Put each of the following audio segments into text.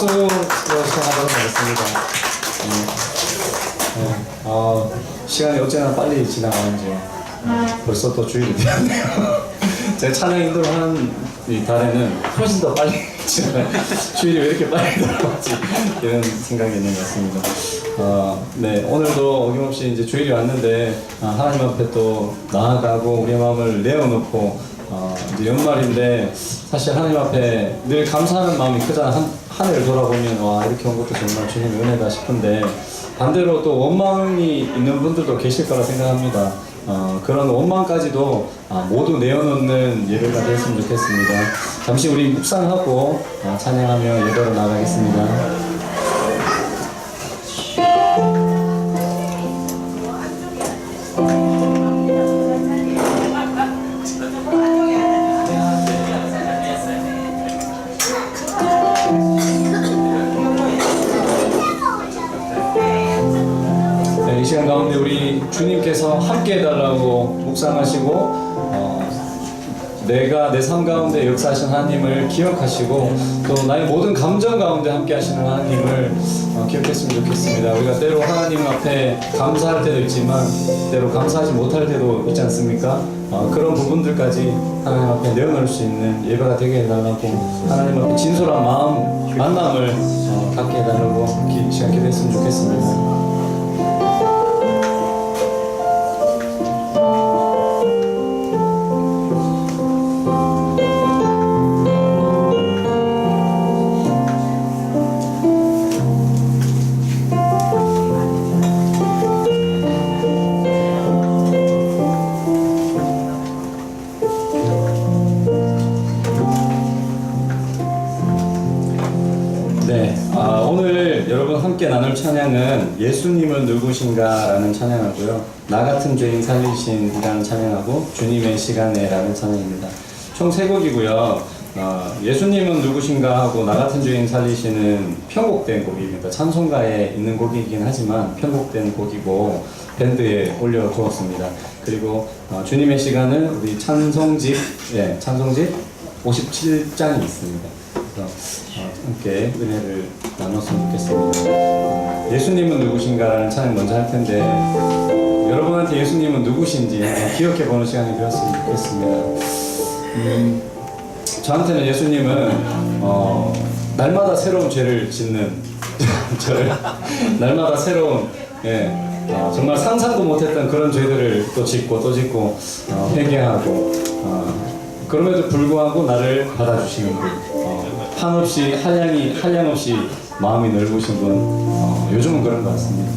박수로 시작하도록 하겠습니다. 시간이 어찌나 빨리 지나가는지 벌써 또 주일이 되었네요. 제가 찬양 인도를 하는 이 달에는 훨씬 더 빨리 지나가요. 주일이 왜 이렇게 빨리 돌아가지? 이런 생각이 있는 것 같습니다. 네, 오늘도 어김없이 이제 주일이 왔는데 하나님 앞에 또 나아가고 우리의 마음을 내어놓고 이제 연말인데 사실 하나님 앞에 늘 감사하는 마음이 크잖아. 한 해를 돌아보면 와 이렇게 온 것도 정말 주님의 은혜다 싶은데 반대로 또 원망이 있는 분들도 계실 거라 생각합니다. 그런 원망까지도 모두 내어놓는 예배가 됐으면 좋겠습니다. 잠시 우리 묵상하고 찬양하며 예배로 나가겠습니다. 이 시간 가운데 우리 주님께서 함께 해달라고 묵상하시고 내가 내 삶 가운데 역사하신 하나님을 기억하시고 또 나의 모든 감정 가운데 함께 하시는 하나님을 기억했으면 좋겠습니다. 우리가 때로 하나님 앞에 감사할 때도 있지만 때로 감사하지 못할 때도 있지 않습니까? 그런 부분들까지 하나님 앞에 내어놓을 수 있는 예배가 되게 해달라고 하나님 앞에 진솔한 마음 만남을 갖게 해달라고 이 시간 기도했으면 좋겠습니다. 네, 오늘 여러분 함께 나눌 찬양은 예수님은 누구신가 라는 찬양하고요, 나 같은 죄인 살리신 이라는 찬양하고 주님의 시간에 라는 찬양입니다. 총 3곡이고요. 예수님은 누구신가 하고 나 같은 죄인 살리시는 편곡된 곡입니다. 찬송가에 있는 곡이긴 하지만 편곡된 곡이고 밴드에 올려두었습니다. 그리고 주님의 시간은 우리 찬송집 57장이 있습니다. 함께 은혜를 나눴으면 좋겠습니다. 예수님은 누구신가라는 찬양 먼저 할 텐데 여러분한테 예수님은 누구신지 기억해 보는 시간이 되었으면 좋겠습니다. 저한테는 예수님은 날마다 새로운 죄를 짓는 저를 날마다 새로운 정말 상상도 못했던 그런 죄들을 또 짓고 회개하고 그럼에도 불구하고 나를 받아주시는 분, 한없이 한량 없이 마음이 넓으신 분, 요즘은 그런 것 같습니다.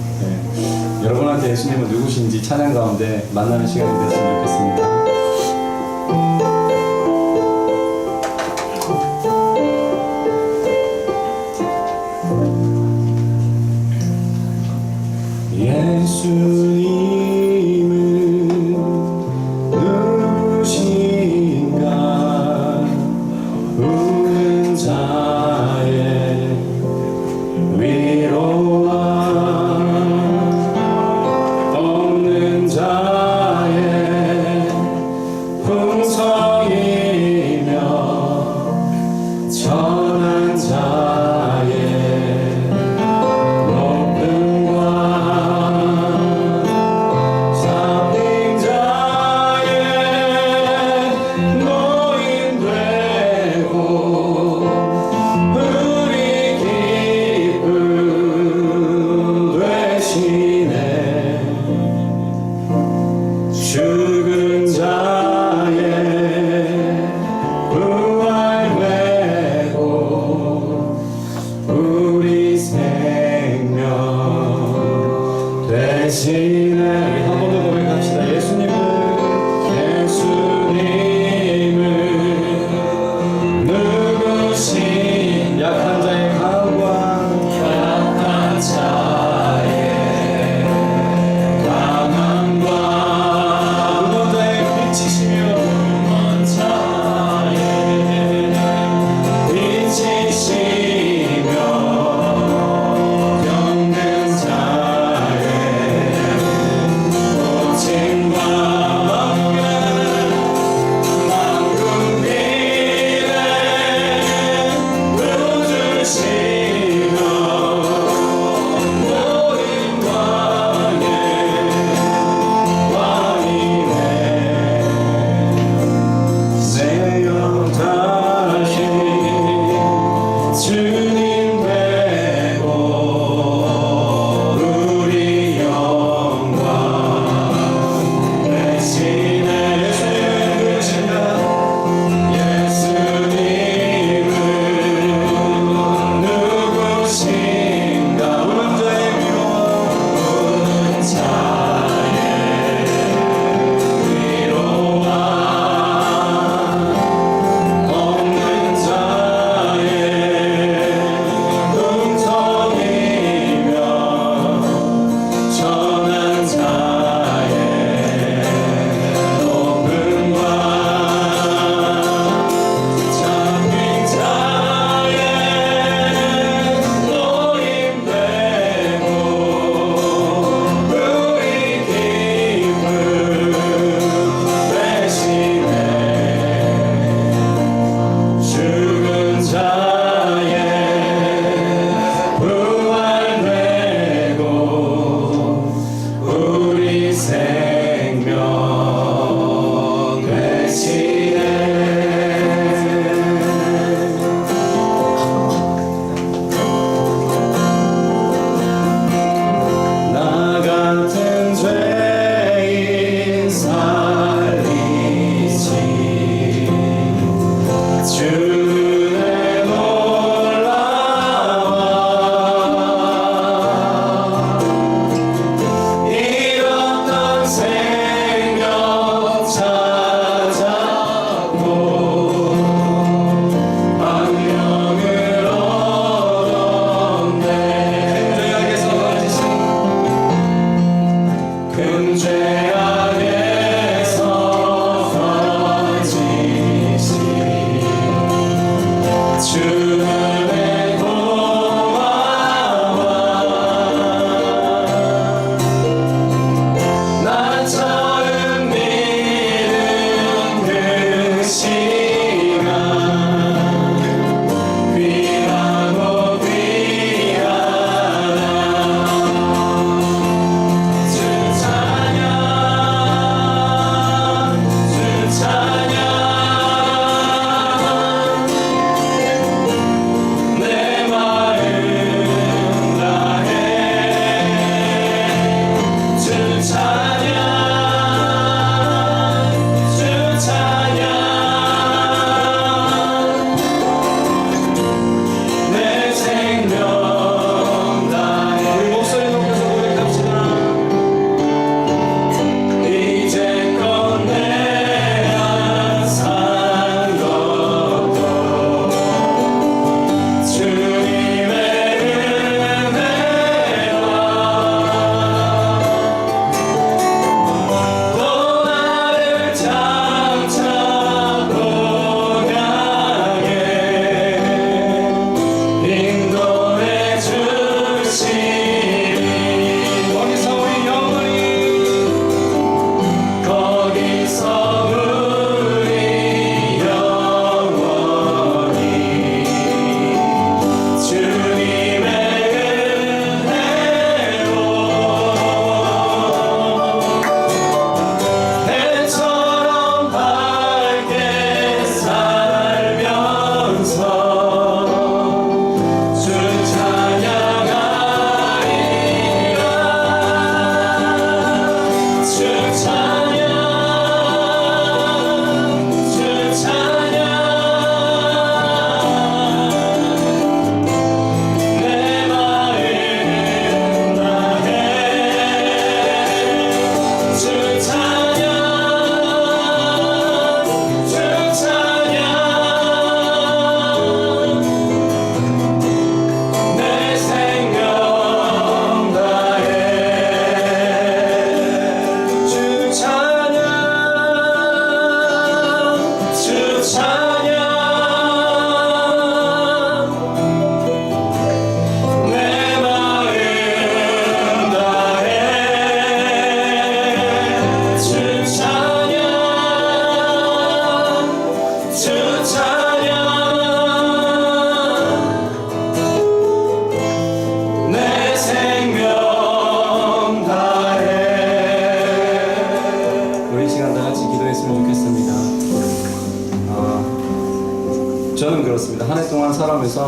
여러분한테 예수님은 누구신지 찬양 가운데 만나는 시간이 됐으면 좋겠습니다. 예수님은 누구신가 우는 자의 위로와 없는 자의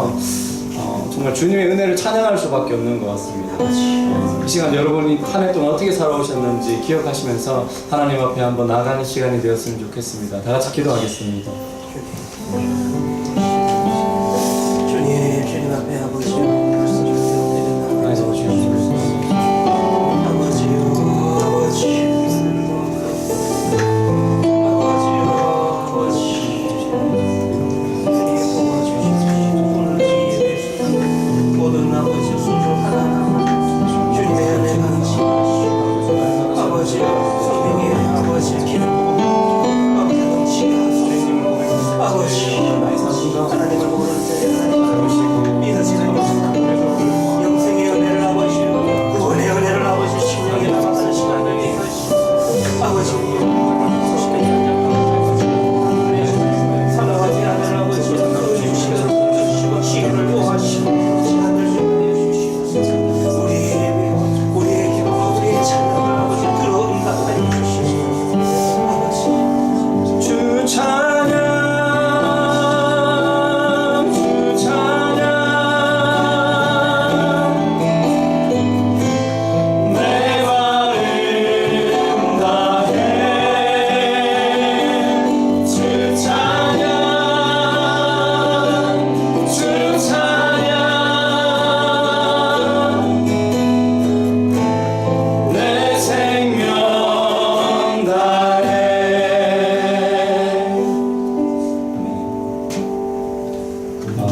하면서 정말 주님의 은혜를 찬양할 수밖에 없는 것 같습니다. 이 시간 여러분이 한 해 동안 어떻게 살아오셨는지 기억하시면서 하나님 앞에 한번 나가는 시간이 되었으면 좋겠습니다. 다 같이 기도하겠습니다. 주님 앞에 아버지요,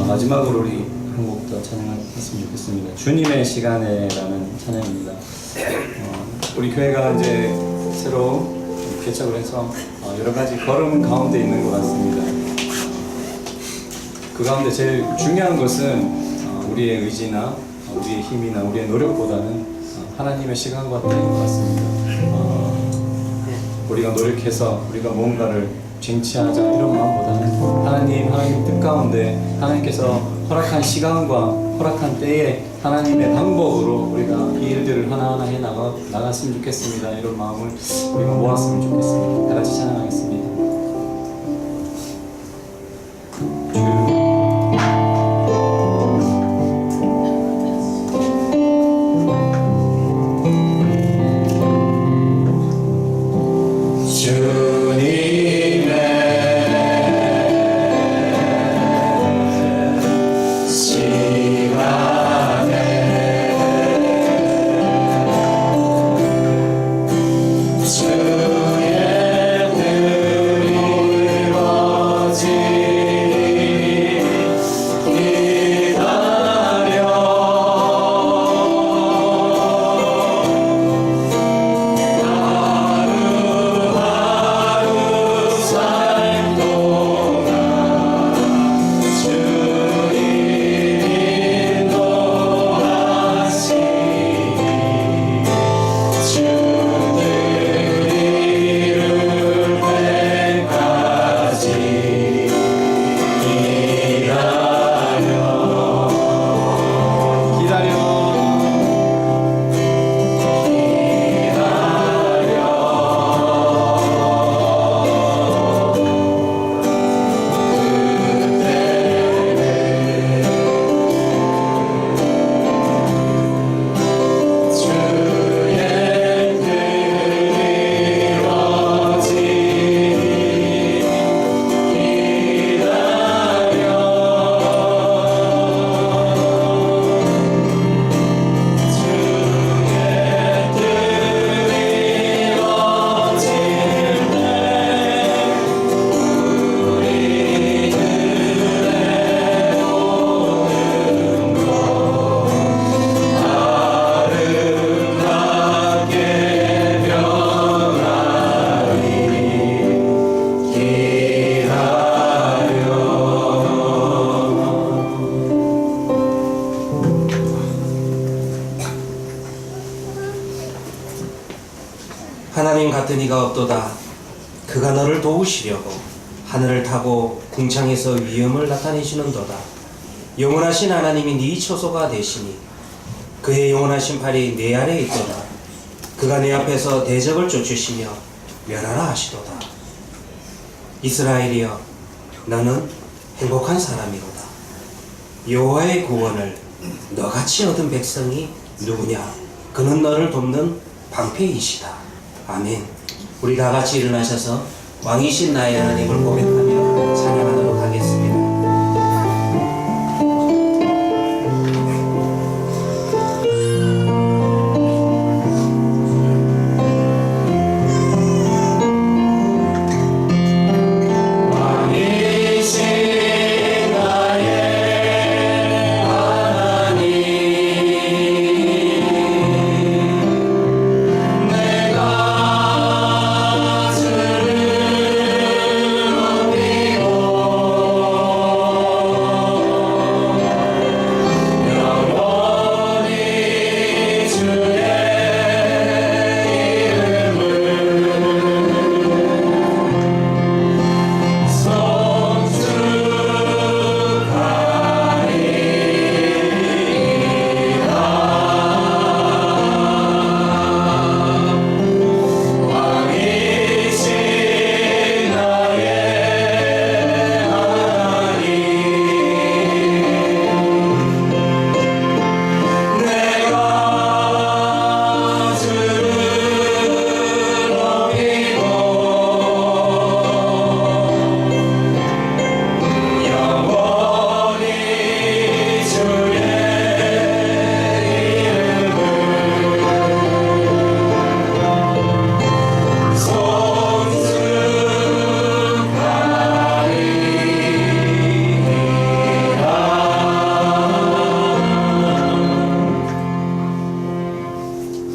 마지막으로 우리 한 곡 더 찬양했으면 좋겠습니다. 주님의 시간에라는 찬양입니다. 우리 교회가 이제 새로 개척을 해서 여러 가지 걸음 가운데 있는 것 같습니다. 그 가운데 제일 중요한 것은 우리의 의지나 우리의 힘이나 우리의 노력보다는 하나님의 시간과 때인 것 같습니다. 우리가 노력해서 우리가 뭔가를 쟁취하자 이런 마음보다는 하나님 뜻 가운데 하나님께서 허락한 시간과 허락한 때에 하나님의 방법으로 우리가 이 일들을 하나하나 해 나갔으면 좋겠습니다. 이런 마음을 우리가 모았으면 좋겠습니다. 다 같이 찬양하겠습니다. 하나님 같은 이가 없도다. 그가 너를 도우시려고 하늘을 타고 궁창에서 위엄을 나타내시는도다. 영원하신 하나님이 네 처소가 되시니 그의 영원하신 팔이 내 아래에 있도다. 그가 내 앞에서 대적을 쫓으시며 멸하라 하시도다. 이스라엘이여, 너는 행복한 사람이로다. 여호와의 구원을 너같이 얻은 백성이 누구냐? 그는 너를 돕는 방패이시다. 아멘. 우리 다 같이 일어나셔서 왕이신 나의 하나님을 고백하며 찬양하도록 하겠습니다.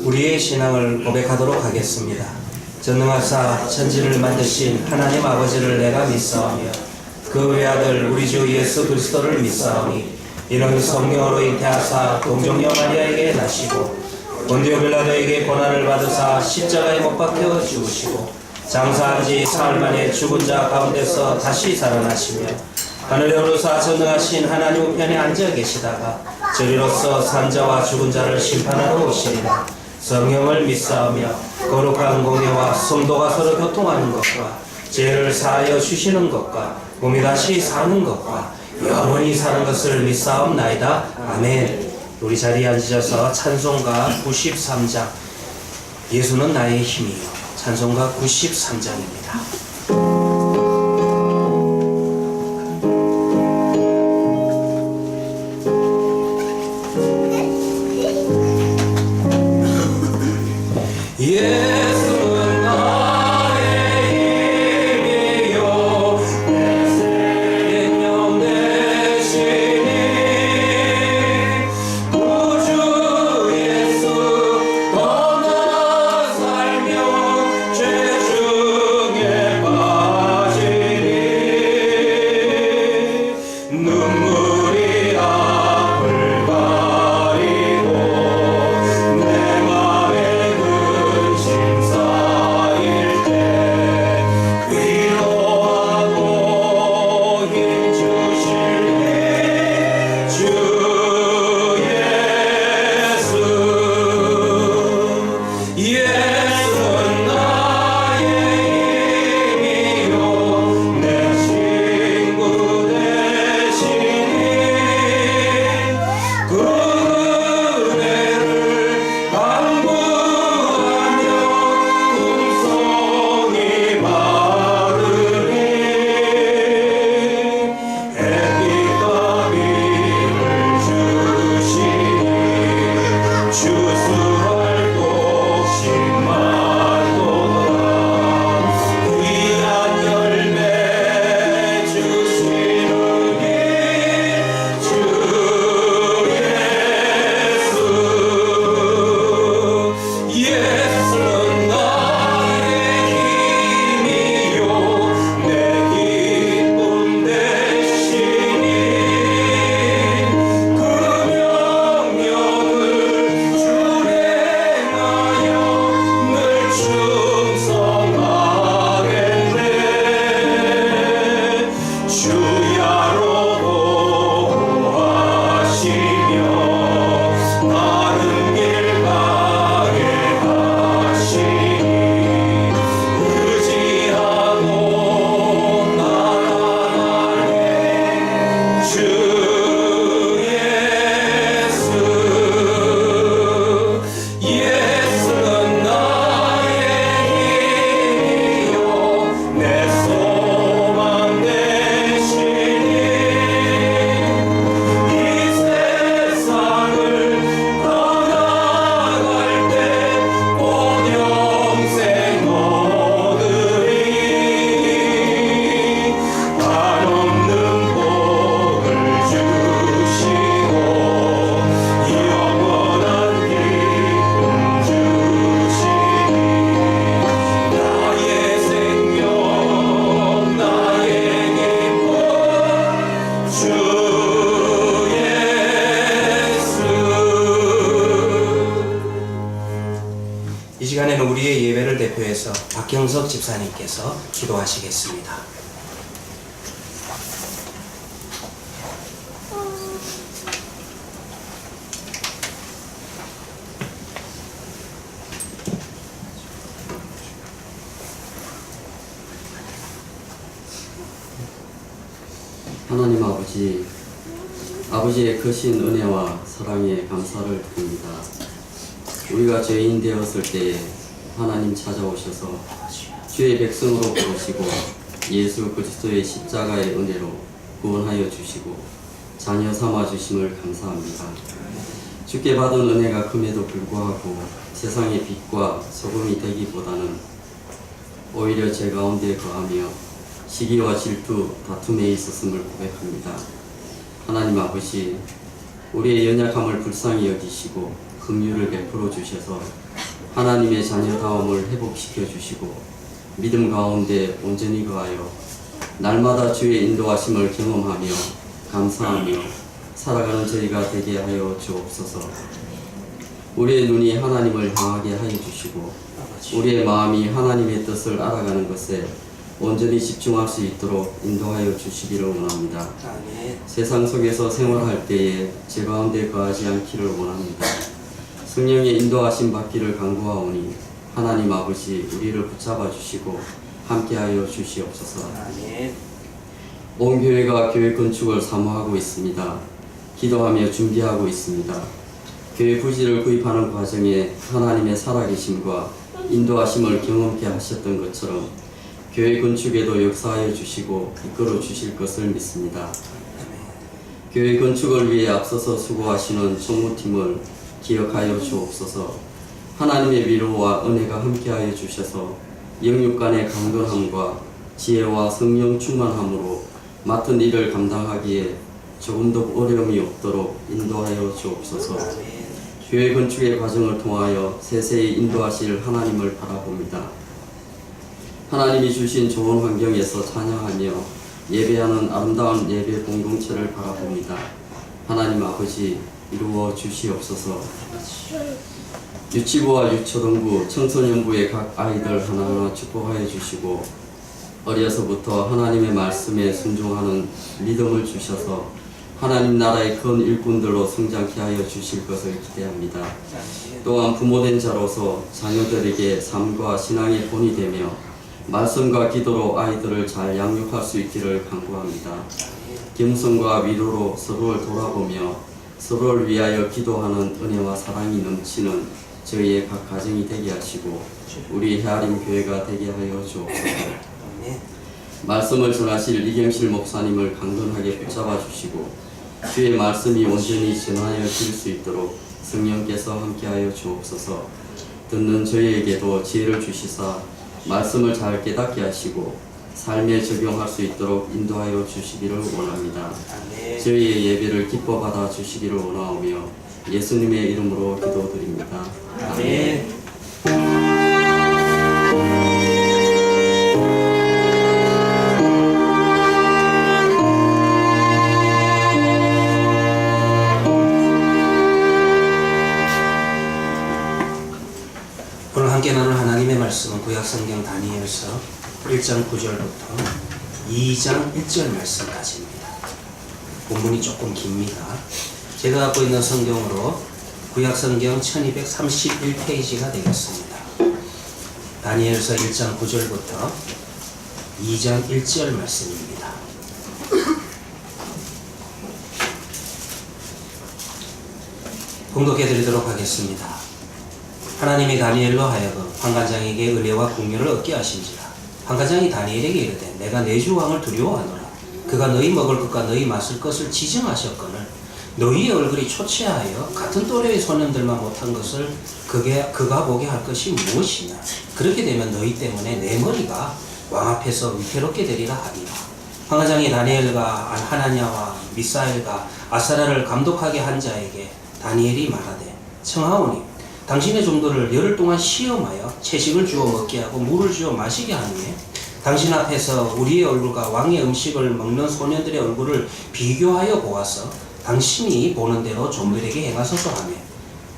우리의 신앙을 고백하도록 하겠습니다. 전능하사 천지를 만드신 하나님 아버지를 내가 믿사오며 그 외아들 우리 주 예수 그리스도를 믿사오니 이는 성령으로 잉태하사 동정녀 마리아에게 나시고 본디오 빌라도에게 고난을 받으사 십자가에 못 박혀 죽으시고 장사한 지 사흘 만에 죽은 자 가운데서 다시 살아나시며 하늘에 오르사 전능하신 하나님 우편에 앉아 계시다가 저리로서 산자와 죽은 자를 심판하러 오시리라. 성령을 믿사오며 거룩한 공예와 성도가 서로 교통하는 것과 죄를 사하여 주시는 것과 몸이 다시 사는 것과 영원히 사는 것을 믿사옵나이다. 아멘. 우리 자리에 앉으셔서 찬송가 93장 예수는 나의 힘이요 찬송가 93장입니다. 예수는 나의 힘이요 내 생명 되시니 구주 예수 떠나 살며 죄 중에 빠지니 눈물이 앞을 가리고 내 맘에 근심 우리의 예배를 대표해서 박경석 집사님께서 기도하시겠습니다. 하나님 아버지, 아버지의 크신 은혜와 사랑에 감사를 드립니다. 우리가 죄인 되었을 때에 하나님 찾아오셔서 주의 백성으로 부르시고 예수 그리스도의 십자가의 은혜로 구원하여 주시고 자녀 삼아 주심을 감사합니다. 주께 받은 은혜가 큼에도 불구하고 세상의 빛과 소금이 되기보다는 오히려 제 가운데 거하며 시기와 질투, 다툼에 있었음을 고백합니다. 하나님 아버지, 우리의 연약함을 불쌍히 여기시고 긍휼을 베풀어 주셔서 하나님의 자녀다움을 회복시켜 주시고 믿음 가운데 온전히 거하여 날마다 주의 인도하심을 경험하며 감사하며 살아가는 저희가 되게 하여 주옵소서. 우리의 눈이 하나님을 향하게 하여 주시고 우리의 마음이 하나님의 뜻을 알아가는 것에 온전히 집중할 수 있도록 인도하여 주시기를 원합니다. 세상 속에서 생활할 때에 제 가운데 거하지 않기를 원합니다. 성령의 인도하심 받기를 간구하오니 하나님 아버지 우리를 붙잡아 주시고 함께하여 주시옵소서. 온 교회가 교회 건축을 사모하고 있습니다. 기도하며 준비하고 있습니다. 교회 부지를 구입하는 과정에 하나님의 살아계심과 인도하심을 경험케 하셨던 것처럼 교회 건축에도 역사하여 주시고 이끌어 주실 것을 믿습니다. 교회 건축을 위해 앞서서 수고하시는 총무팀을 기억하여 주옵소서. 하나님의 위로와 은혜가 함께하여 주셔서 영육 간의 강건함과 지혜와 성령 충만함으로 맡은 일을 감당하기에 조금도 어려움이 없도록 인도하여 주옵소서. 교회 건축의 과정을 통하여 세세히 인도하실 하나님을 바라봅니다. 하나님이 주신 좋은 환경에서 찬양하며 예배하는 아름다운 예배 공동체를 바라봅니다. 하나님 아버지 이루어 주시옵소서. 유치부와 유초등부, 청소년부의 각 아이들 하나하나 축복하여 주시고 어려서부터 하나님의 말씀에 순종하는 믿음을 주셔서 하나님 나라의 큰 일꾼들로 성장케 하여 주실 것을 기대합니다. 또한 부모된 자로서 자녀들에게 삶과 신앙의 본이 되며 말씀과 기도로 아이들을 잘 양육할 수 있기를 간구합니다. 겸손과 위로로 서로를 돌아보며 서로를 위하여 기도하는 은혜와 사랑이 넘치는 저희의 각 가정이 되게 하시고 우리 헤아림 교회가 되게 하여 주옵소서. 말씀을 전하실 이경실 목사님을 강건하게 붙잡아 주시고 주의 말씀이 온전히 전하여 질 수 있도록 성령께서 함께하여 주옵소서. 듣는 저희에게도 지혜를 주시사 말씀을 잘 깨닫게 하시고 삶에 적용할 수 있도록 인도하여 주시기를 원합니다. 저희의 예배를 기뻐 받아 주시기를 원하오며 예수님의 이름으로 기도드립니다. 아멘. 오늘 함께 나눌 하나님의 말씀은 구약성경 다니엘서 1장 9절부터 2장 1절 말씀까지입니다. 본문이 조금 깁니다. 제가 갖고 있는 성경으로 구약성경 1231페이지가 되겠습니다. 다니엘서 1장 9절부터 2장 1절 말씀입니다. 봉독해 드리도록 하겠습니다. 하나님이 다니엘로 하여금 환관장에게 은혜와 공유를 얻게 하신지라. 환관장이 다니엘에게 이르되 내가 내 주 왕을 두려워하노라. 그가 너희 먹을 것과 너희 마실 것을 지정하셨거늘 너희의 얼굴이 초췌하여 같은 또래의 소년들만 못한 것을 그가 보게 할 것이 무엇이냐. 그렇게 되면 너희 때문에 내 머리가 왕 앞에서 위태롭게 되리라 하니라. 환관장이 다니엘과 하나냐와 미사엘과 아사라를 감독하게 한 자에게 다니엘이 말하되 청하오니 당신의 종들을 열흘 동안 시험하여 채식을 주어 먹게 하고 물을 주어 마시게 하느니 당신 앞에서 우리의 얼굴과 왕의 음식을 먹는 소년들의 얼굴을 비교하여 보아서 당신이 보는 대로 종들에게 행하소서 하며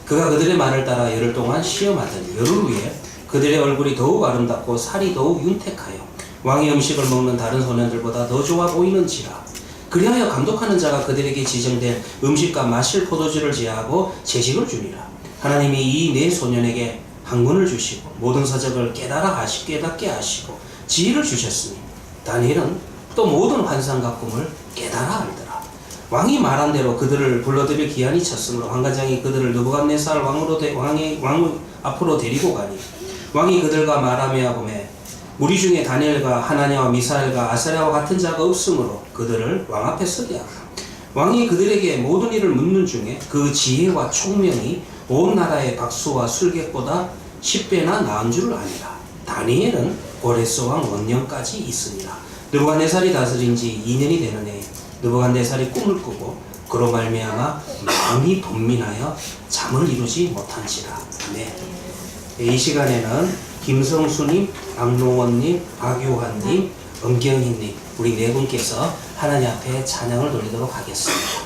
그가 그들의 말을 따라 열흘 동안 시험하더니 열흘 후에 그들의 얼굴이 더욱 아름답고 살이 더욱 윤택하여 왕의 음식을 먹는 다른 소년들보다 더 좋아 보이는지라. 그리하여 감독하는 자가 그들에게 지정된 음식과 마실 포도주를 제하고 채식을 주니라. 하나님이 이 네 소년에게 학문을 주시고 모든 서적을 깨닫게 하시고 지혜를 주셨으니 다니엘은 또 모든 환상과 꿈을 깨달아 알더라. 왕이 말한 대로 그들을 불러들일 기한이 찼으므로 환관장이 그들을 느부갓네살 왕 앞으로 데리고 가니 왕이 그들과 말하며 보매 무리 중에 다니엘과 하나냐와 미사엘과 아사랴와 같은 자가 없으므로 그들을 왕 앞에 서게 하고 왕이 그들에게 모든 일을 묻는 중에 그 지혜와 총명이 온 나라의 박수와 술객보다 10배나 나은 줄을 아니라. 다니엘은 고레스 왕 원년까지 있으니라. 느부갓네살이 다스린 지 2년이 되는 해에 느부갓네살이 꿈을 꾸고 그로 말미암아 마음이 번민하여 잠을 이루지 못한지라. 네. 이 시간에는 김성수님, 박노원님, 박요한님, 엄경희님 우리 네 분께서 하나님 앞에 찬양을 돌리도록 하겠습니다.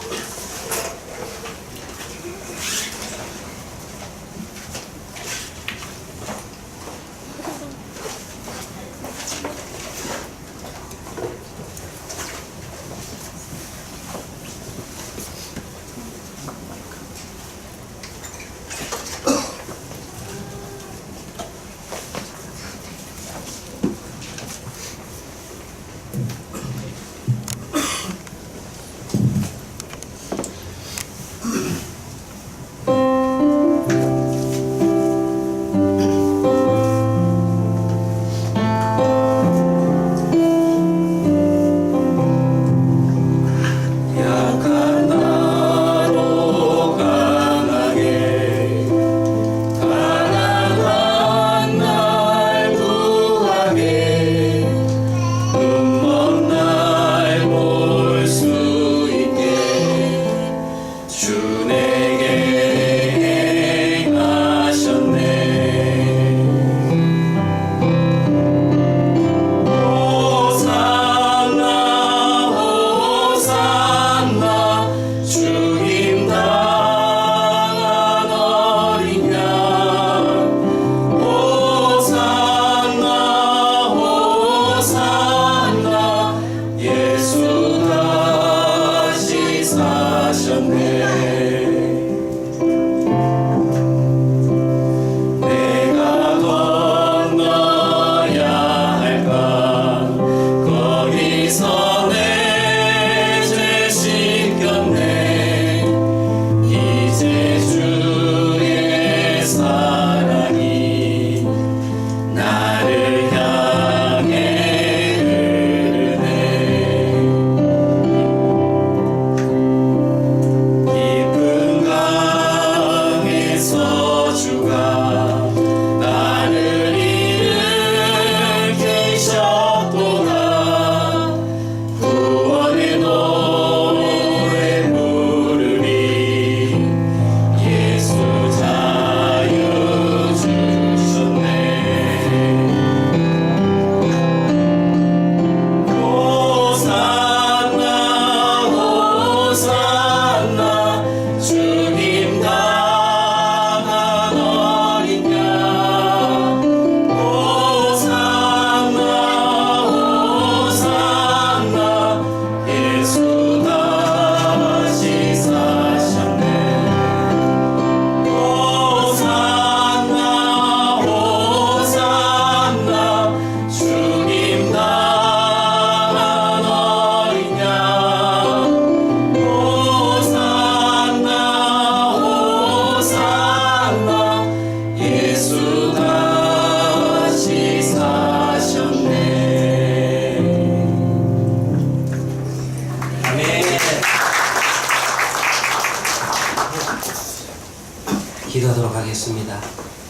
기도하도록 하겠습니다.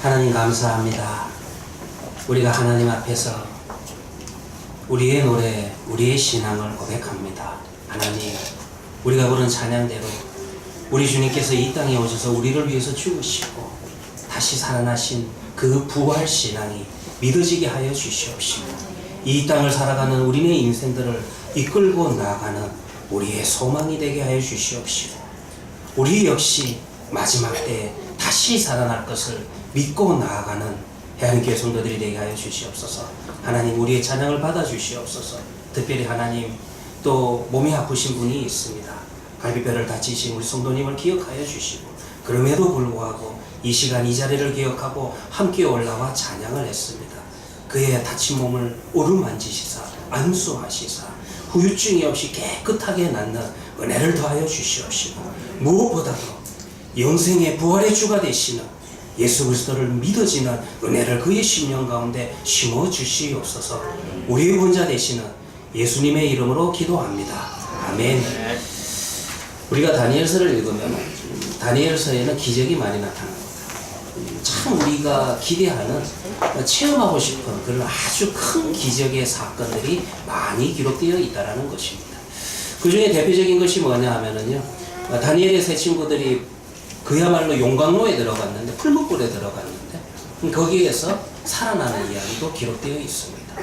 하나님 감사합니다. 우리가 하나님 앞에서 우리의 노래, 우리의 신앙을 고백합니다. 하나님, 우리가 부른 찬양대로 우리 주님께서 이 땅에 오셔서 우리를 위해서 죽으시고 다시 살아나신 그 부활 신앙이 믿어지게 하여 주시옵시고, 이 땅을 살아가는 우리의 인생들을 이끌고 나아가는 우리의 소망이 되게 하여 주시옵시고, 우리 역시 마지막 때에 다시 살아날 것을 믿고 나아가는 해안교회 성도들이 되게 하여 주시옵소서. 하나님 우리의 찬양을 받아 주시옵소서. 특별히 하나님 또 몸이 아프신 분이 있습니다. 갈비뼈를 다치신 우리 성도님을 기억하여 주시고 그럼에도 불구하고 이 시간 이 자리를 기억하고 함께 올라와 찬양을 했습니다. 그의 다친 몸을 오르만지시사 안수하시사 후유증이 없이 깨끗하게 낫는 은혜를 더하여 주시옵시고 무엇보다도 영생의 부활의 주가 되시는 예수 그리스도를 믿어지는 은혜를 그의 심령 가운데 심어 주시옵소서. 우리의 구원자 되시는 예수님의 이름으로 기도합니다. 아멘. 우리가 다니엘서를 읽으면 다니엘서에는 기적이 많이 나타납니다. 참 우리가 기대하는 체험하고 싶은 그런 아주 큰 기적의 사건들이 많이 기록되어 있다는 것입니다. 그 중에 대표적인 것이 뭐냐 하면은요, 다니엘의 세 친구들이 그야말로 용광로에 들어갔는데, 풀무불에 들어갔는데 거기에서 살아나는 이야기도 기록되어 있습니다.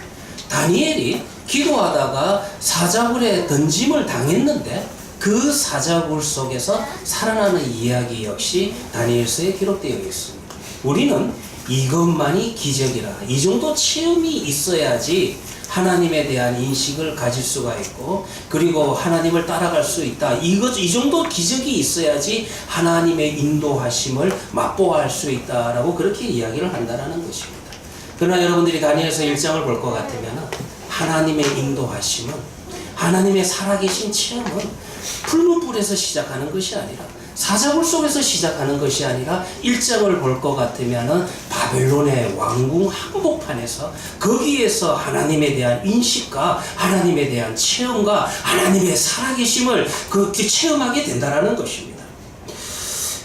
다니엘이 기도하다가 사자굴에 던짐을 당했는데 그 사자굴 속에서 살아나는 이야기 역시 다니엘서에 기록되어 있습니다. 우리는 이것만이 기적이라, 이 정도 체험이 있어야지 하나님에 대한 인식을 가질 수가 있고, 그리고 하나님을 따라갈 수 있다. 이 정도 기적이 있어야지 하나님의 인도하심을 맛보아할 수 있다라고 그렇게 이야기를 한다는 것입니다. 그러나 여러분들이 다니엘서 1장을 볼 것 같으면 하나님의 인도하심은, 하나님의 살아계신 체험은 풀무불에서 시작하는 것이 아니라, 사자굴 속에서 시작하는 것이 아니라 1장을 볼 것 같으면 바벨론의 왕궁 한복판에서 거기에서 하나님에 대한 인식과 하나님에 대한 체험과 하나님의 살아계심을 그렇게 체험하게 된다는 것입니다.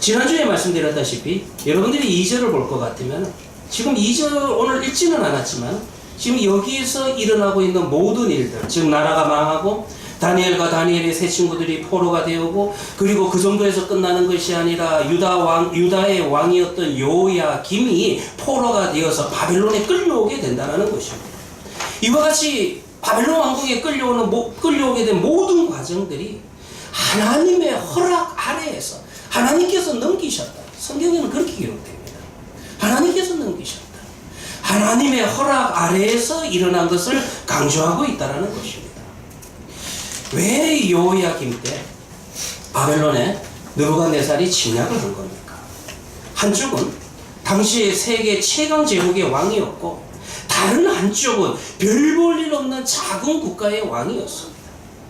지난주에 말씀드렸다시피 여러분들이 2절을 볼 것 같으면, 지금 2절 오늘 읽지는 않았지만 지금 여기에서 일어나고 있는 모든 일들, 즉 나라가 망하고 다니엘과 다니엘의 세 친구들이 포로가 되었고, 그리고 그 정도에서 끝나는 것이 아니라 유다의 왕이었던 요야김이 포로가 되어서 바벨론에 끌려오게 된다는 것입니다. 이와 같이 바벨론 왕국에 끌려오게 된 모든 과정들이 하나님의 허락 아래에서 하나님께서 넘기셨다. 성경에는 그렇게 기록됩니다. 하나님께서 넘기셨다. 하나님의 허락 아래에서 일어난 것을 강조하고 있다는 것입니다. 왜 여호야김 때 바벨론에 느부갓네살이 침략을 한 겁니까? 한쪽은 당시의 세계 최강 제국의 왕이었고, 다른 한쪽은 별 볼 일 없는 작은 국가의 왕이었습니다.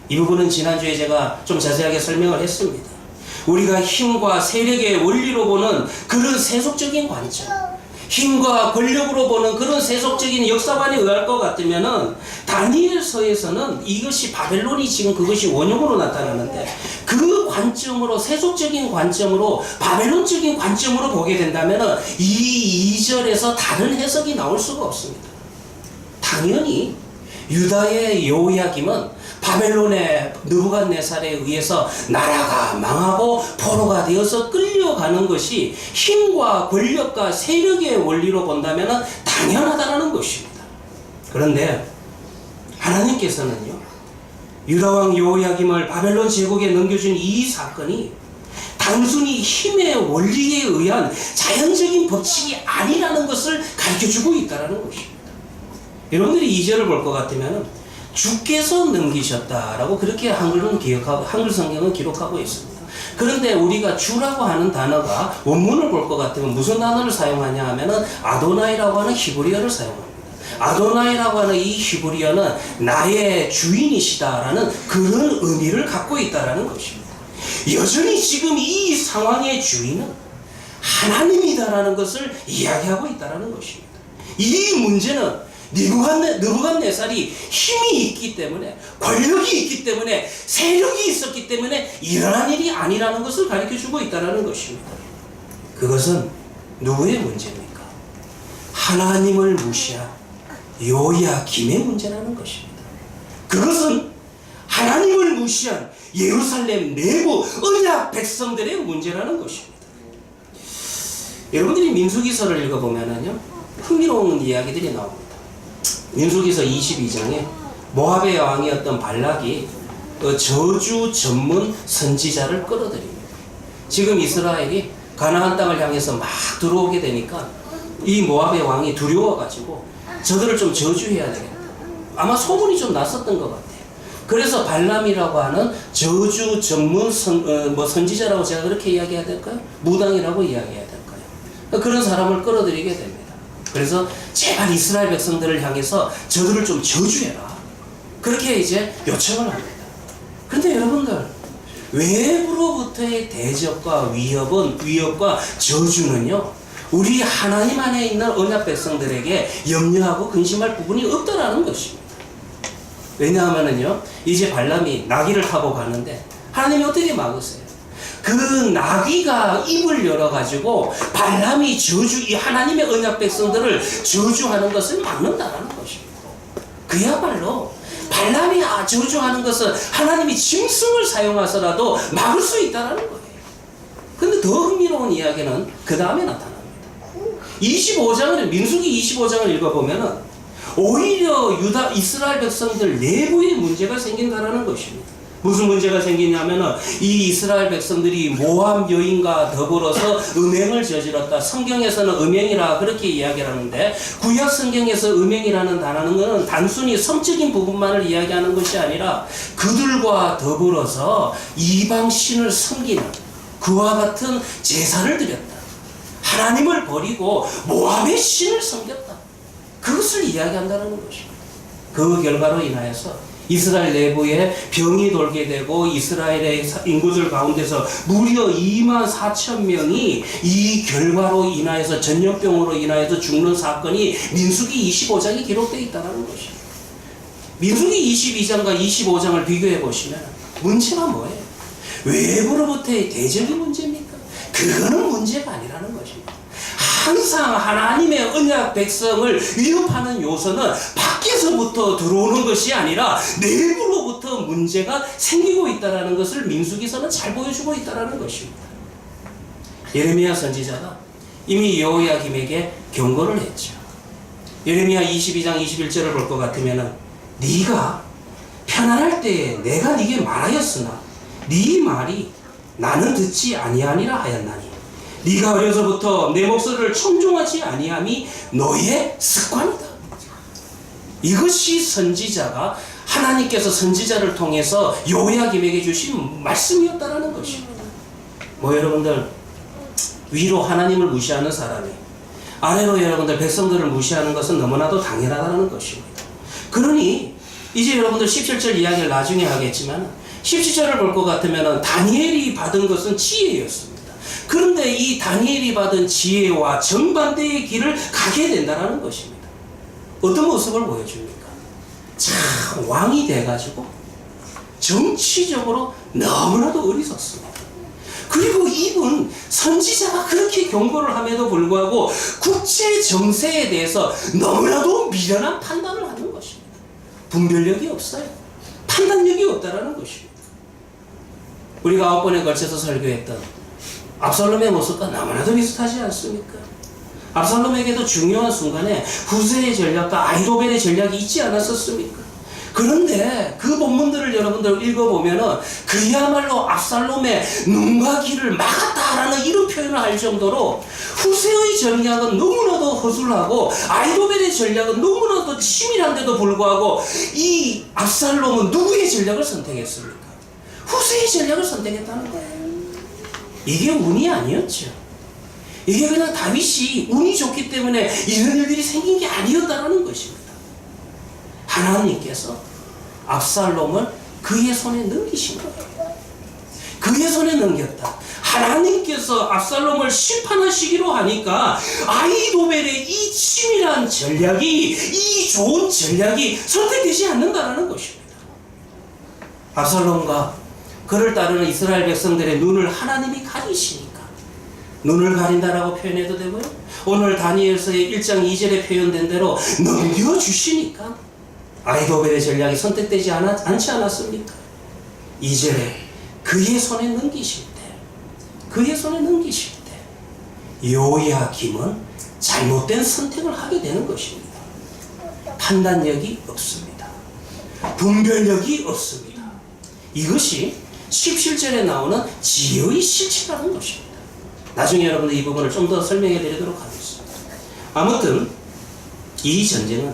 이 부분은 지난주에 제가 좀 자세하게 설명을 했습니다. 우리가 힘과 세력의 원리로 보는 그런 세속적인 관점, 힘과 권력으로 보는 그런 세속적인 역사관에 의할 것 같으면은 다니엘서에서는 이것이 바벨론이 지금 그것이 원흉으로 나타나는데, 그 관점으로, 세속적인 관점으로, 바벨론적인 관점으로 보게 된다면은 이 2절에서 다른 해석이 나올 수가 없습니다. 당연히 유다의 여호야김은 바벨론의 느부갓네살에 의해서 나라가 망하고 포로가 되어서 끌려가는 것이 힘과 권력과 세력의 원리로 본다면 당연하다는 것입니다. 그런데 하나님께서는요, 유다왕 여호야김을 바벨론 제국에 넘겨준 이 사건이 단순히 힘의 원리에 의한 자연적인 법칙이 아니라는 것을 가르쳐주고 있다는 것입니다. 여러분들이 2절을 볼 것 같으면 주께서 넘기셨다라고 그렇게 한글 성경은 기록하고 있습니다. 그런데 우리가 주라고 하는 단어가 원문을 볼 것 같으면 무슨 단어를 사용하냐 하면은 아도나이라고 하는 히브리어를 사용합니다. 아도나이라고 하는 이 히브리어는 나의 주인이시다라는 그런 의미를 갖고 있다라는 것입니다. 여전히 지금 이 상황의 주인은 하나님이다라는 것을 이야기하고 있다라는 것입니다. 이 문제는 느부갓네살이 힘이 있기 때문에, 권력이 있기 때문에, 세력이 있었기 때문에 일어난 일이 아니라는 것을 가르쳐주고 있다는 것입니다. 그것은 누구의 문제입니까? 하나님을 무시한 여호야김의 문제라는 것입니다. 그것은 하나님을 무시한 예루살렘 내부 언약 백성들의 문제라는 것입니다. 여러분들이 민수기서를 읽어보면요, 흥미로운 이야기들이 나옵니다. 민수기서 22장에 모압의 왕이었던 발락이 저주 전문 선지자를 끌어들입니다. 지금 이스라엘이 가나안 땅을 향해서 막 들어오게 되니까 이 모압의 왕이 두려워가지고 저들을 좀 저주해야 되겠다. 아마 소문이 좀 났었던 것 같아요. 그래서 발람이라고 하는 저주 전문 선지자라고 제가 그렇게 이야기해야 될까요? 무당이라고 이야기해야 될까요? 그런 사람을 끌어들이게 됩니다. 그래서 제발 이스라엘 백성들을 향해서 저들을 좀 저주해라. 그렇게 이제 요청을 합니다. 그런데 여러분들, 외부로부터의 대적과 위협과 저주는요, 우리 하나님 안에 있는 언약 백성들에게 염려하고 근심할 부분이 없다라는 것입니다. 왜냐하면은요, 이제 발람이 나귀를 타고 가는데 하나님이 어떻게 막으세요? 그 나귀가 입을 열어가지고 발람이 이 하나님의 언약 백성들을 저주하는 것을 막는다라는 것입니다. 그야말로 발람이 저주하는 것은 하나님이 짐승을 사용하서라도 막을 수 있다는 거예요. 근데 더 흥미로운 이야기는 그 다음에 나타납니다. 25장을, 민수기 25장을 읽어보면은 오히려 이스라엘 백성들 내부에 문제가 생긴다라는 것입니다. 무슨 문제가 생기냐면은 이 이스라엘 백성들이 모압 여인과 더불어서 음행을 저질렀다. 성경에서는 음행이라 그렇게 이야기를 하는데, 구약 성경에서 음행이라는 단어는 단순히 성적인 부분만을 이야기하는 것이 아니라 그들과 더불어서 이방 신을 섬기는 그와 같은 제사를 드렸다. 하나님을 버리고 모압의 신을 섬겼다. 그것을 이야기한다는 것입니다. 그 결과로 인하여서 이스라엘 내부에 병이 돌게 되고 이스라엘의 인구들 가운데서 무려 24,000명이 이 결과로 인하여서 전염병으로 인하여서 죽는 사건이 민수기 25장에 기록되어 있다는 것입니다. 민수기 22장과 25장을 비교해 보시면 문제가 뭐예요? 외부로부터의 대적이 문제입니까? 그거는 문제가 아니라는 것입니다. 항상 하나님의 언약 백성을 위협하는 요소는 밖에서부터 들어오는 것이 아니라 내부로부터 문제가 생기고 있다는 것을 민수기서는 잘 보여주고 있다는 것입니다. 예레미야 선지자가 이미 여호야김에게 경고를 했죠. 예레미야 22장 21절을 볼 것 같으면 네가 편안할 때에 내가 네게 말하였으나 네 말이 나는 듣지 아니하니라 하였나니 네가 어려서부터 내 목소리를 청종하지 아니함이 너의 습관이다. 이것이 선지자가 하나님께서 선지자를 통해서 여호야김에게 주신 말씀이었다라는 것입니다. 여러분들, 위로 하나님을 무시하는 사람이 아래로 여러분들 백성들을 무시하는 것은 너무나도 당연하다는 것입니다. 그러니 이제 여러분들 17절 이야기를 나중에 하겠지만 17절을 볼 것 같으면 다니엘이 받은 것은 지혜였습니다. 그런데 이 다니엘이 받은 지혜와 정반대의 길을 가게 된다는 것입니다. 어떤 모습을 보여줍니까? 참 왕이 돼가지고 정치적으로 너무나도 어리석습니다. 그리고 이분 선지자가 그렇게 경고를 함에도 불구하고 국제 정세에 대해서 너무나도 미련한 판단을 하는 것입니다. 분별력이 없어요. 판단력이 없다라는 것입니다. 우리가 9번에 걸쳐서 설교했던 압살롬의 모습과 너무나도 비슷하지 않습니까? 압살롬에게도 중요한 순간에 후세의 전략과 아히도벨의 전략이 있지 않았었습니까? 그런데 그 본문들을 여러분들 읽어보면은 그야말로 압살롬의 눈과 귀를 막았다라는 이런 표현을 할 정도로 후세의 전략은 너무나도 허술하고 아히도벨의 전략은 너무나도 치밀한데도 불구하고 이 압살롬은 누구의 전략을 선택했습니까? 후세의 전략을 선택했다는 거예요. 이게 운이 아니었죠. 이게 그냥 다윗이 운이 좋기 때문에 이런 일들이 생긴 게 아니었다는 것입니다. 하나님께서 압살롬을 그의 손에 넘기신 거예요. 그의 손에 넘겼다. 하나님께서 압살롬을 심판하시기로 하니까 아히도벨의 이 치밀한 전략이, 이 좋은 전략이 선택되지 않는다는 것입니다. 압살롬과 그를 따르는 이스라엘 백성들의 눈을 하나님이 가리시니까 눈을 가린다라고 표현해도 되고요. 오늘 다니엘서의 1장 2절에 표현된 대로 넘겨주시니까 아히도벨의 전략이 선택되지 않지 않았습니까? 2절에 그의 손에 넘기실 때 여호야김은 잘못된 선택을 하게 되는 것입니다. 판단력이 없습니다. 분별력이 없습니다. 이것이 17절에 나오는 지혜의 실체라는 것입니다. 나중에 여러분들 이 부분을 좀 더 설명해 드리도록 하겠습니다. 아무튼 이 전쟁은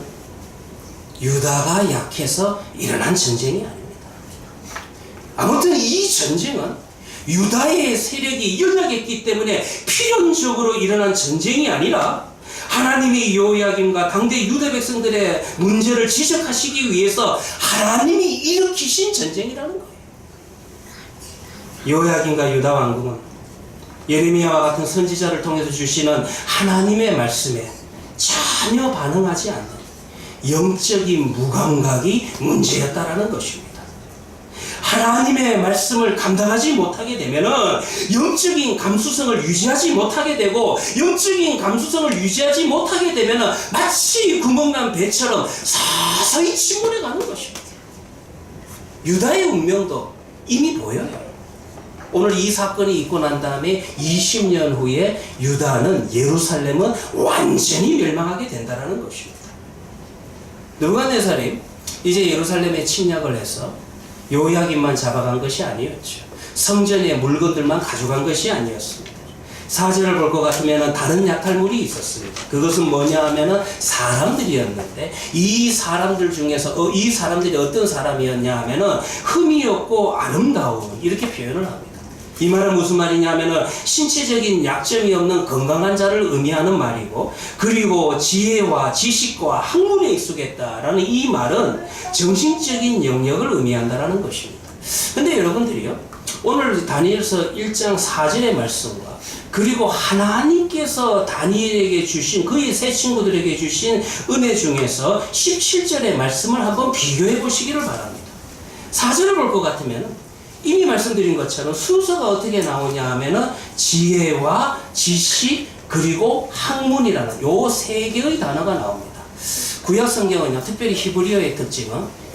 유다가 약해서 일어난 전쟁이 아닙니다. 아무튼 이 전쟁은 유다의 세력이 연약했기 때문에 필연적으로 일어난 전쟁이 아니라 하나님이 여호야김과 당대 유다 백성들의 문제를 지적하시기 위해서 하나님이 일으키신 전쟁이라는 거예요. 여호야김과 유다 왕궁은 예레미야와 같은 선지자를 통해서 주시는 하나님의 말씀에 전혀 반응하지 않는 영적인 무감각이 문제였다라는 것입니다. 하나님의 말씀을 감당하지 못하게 되면은 영적인 감수성을 유지하지 못하게 되고, 영적인 감수성을 유지하지 못하게 되면은 마치 구멍난 배처럼 서서히 침몰해 가는 것입니다. 유다의 운명도 이미 보여요. 오늘 이 사건이 있고 난 다음에 20년 후에 유다는, 예루살렘은 완전히 멸망하게 된다는 것입니다. 느부갓네살이 이제 예루살렘에 침략을 해서 여호야김만 잡아간 것이 아니었죠. 성전의 물건들만 가져간 것이 아니었습니다. 사절을 볼 것 같으면 다른 약탈물이 있었습니다. 그것은 뭐냐 하면은 사람들이었는데, 이 사람들 중에서 이 사람들이 어떤 사람이었냐 하면은 흠이 없고 아름다운, 이렇게 표현을 합니다. 이 말은 무슨 말이냐 하면은 신체적인 약점이 없는 건강한 자를 의미하는 말이고, 그리고 지혜와 지식과 학문에 익숙했다라는 이 말은 정신적인 영역을 의미한다라는 것입니다. 근데 여러분들이요, 오늘 다니엘서 1장 4절의 말씀과 그리고 하나님께서 다니엘에게 주신, 그의 세 친구들에게 주신 은혜 중에서 17절의 말씀을 한번 비교해 보시기를 바랍니다. 4절을 볼 것 같으면 이미 말씀드린 것처럼 순서가 어떻게 나오냐 하면은 지혜와 지식 그리고 학문이라는 요 세 개의 단어가 나옵니다. 구약 성경은요, 특별히 히브리어의 특징은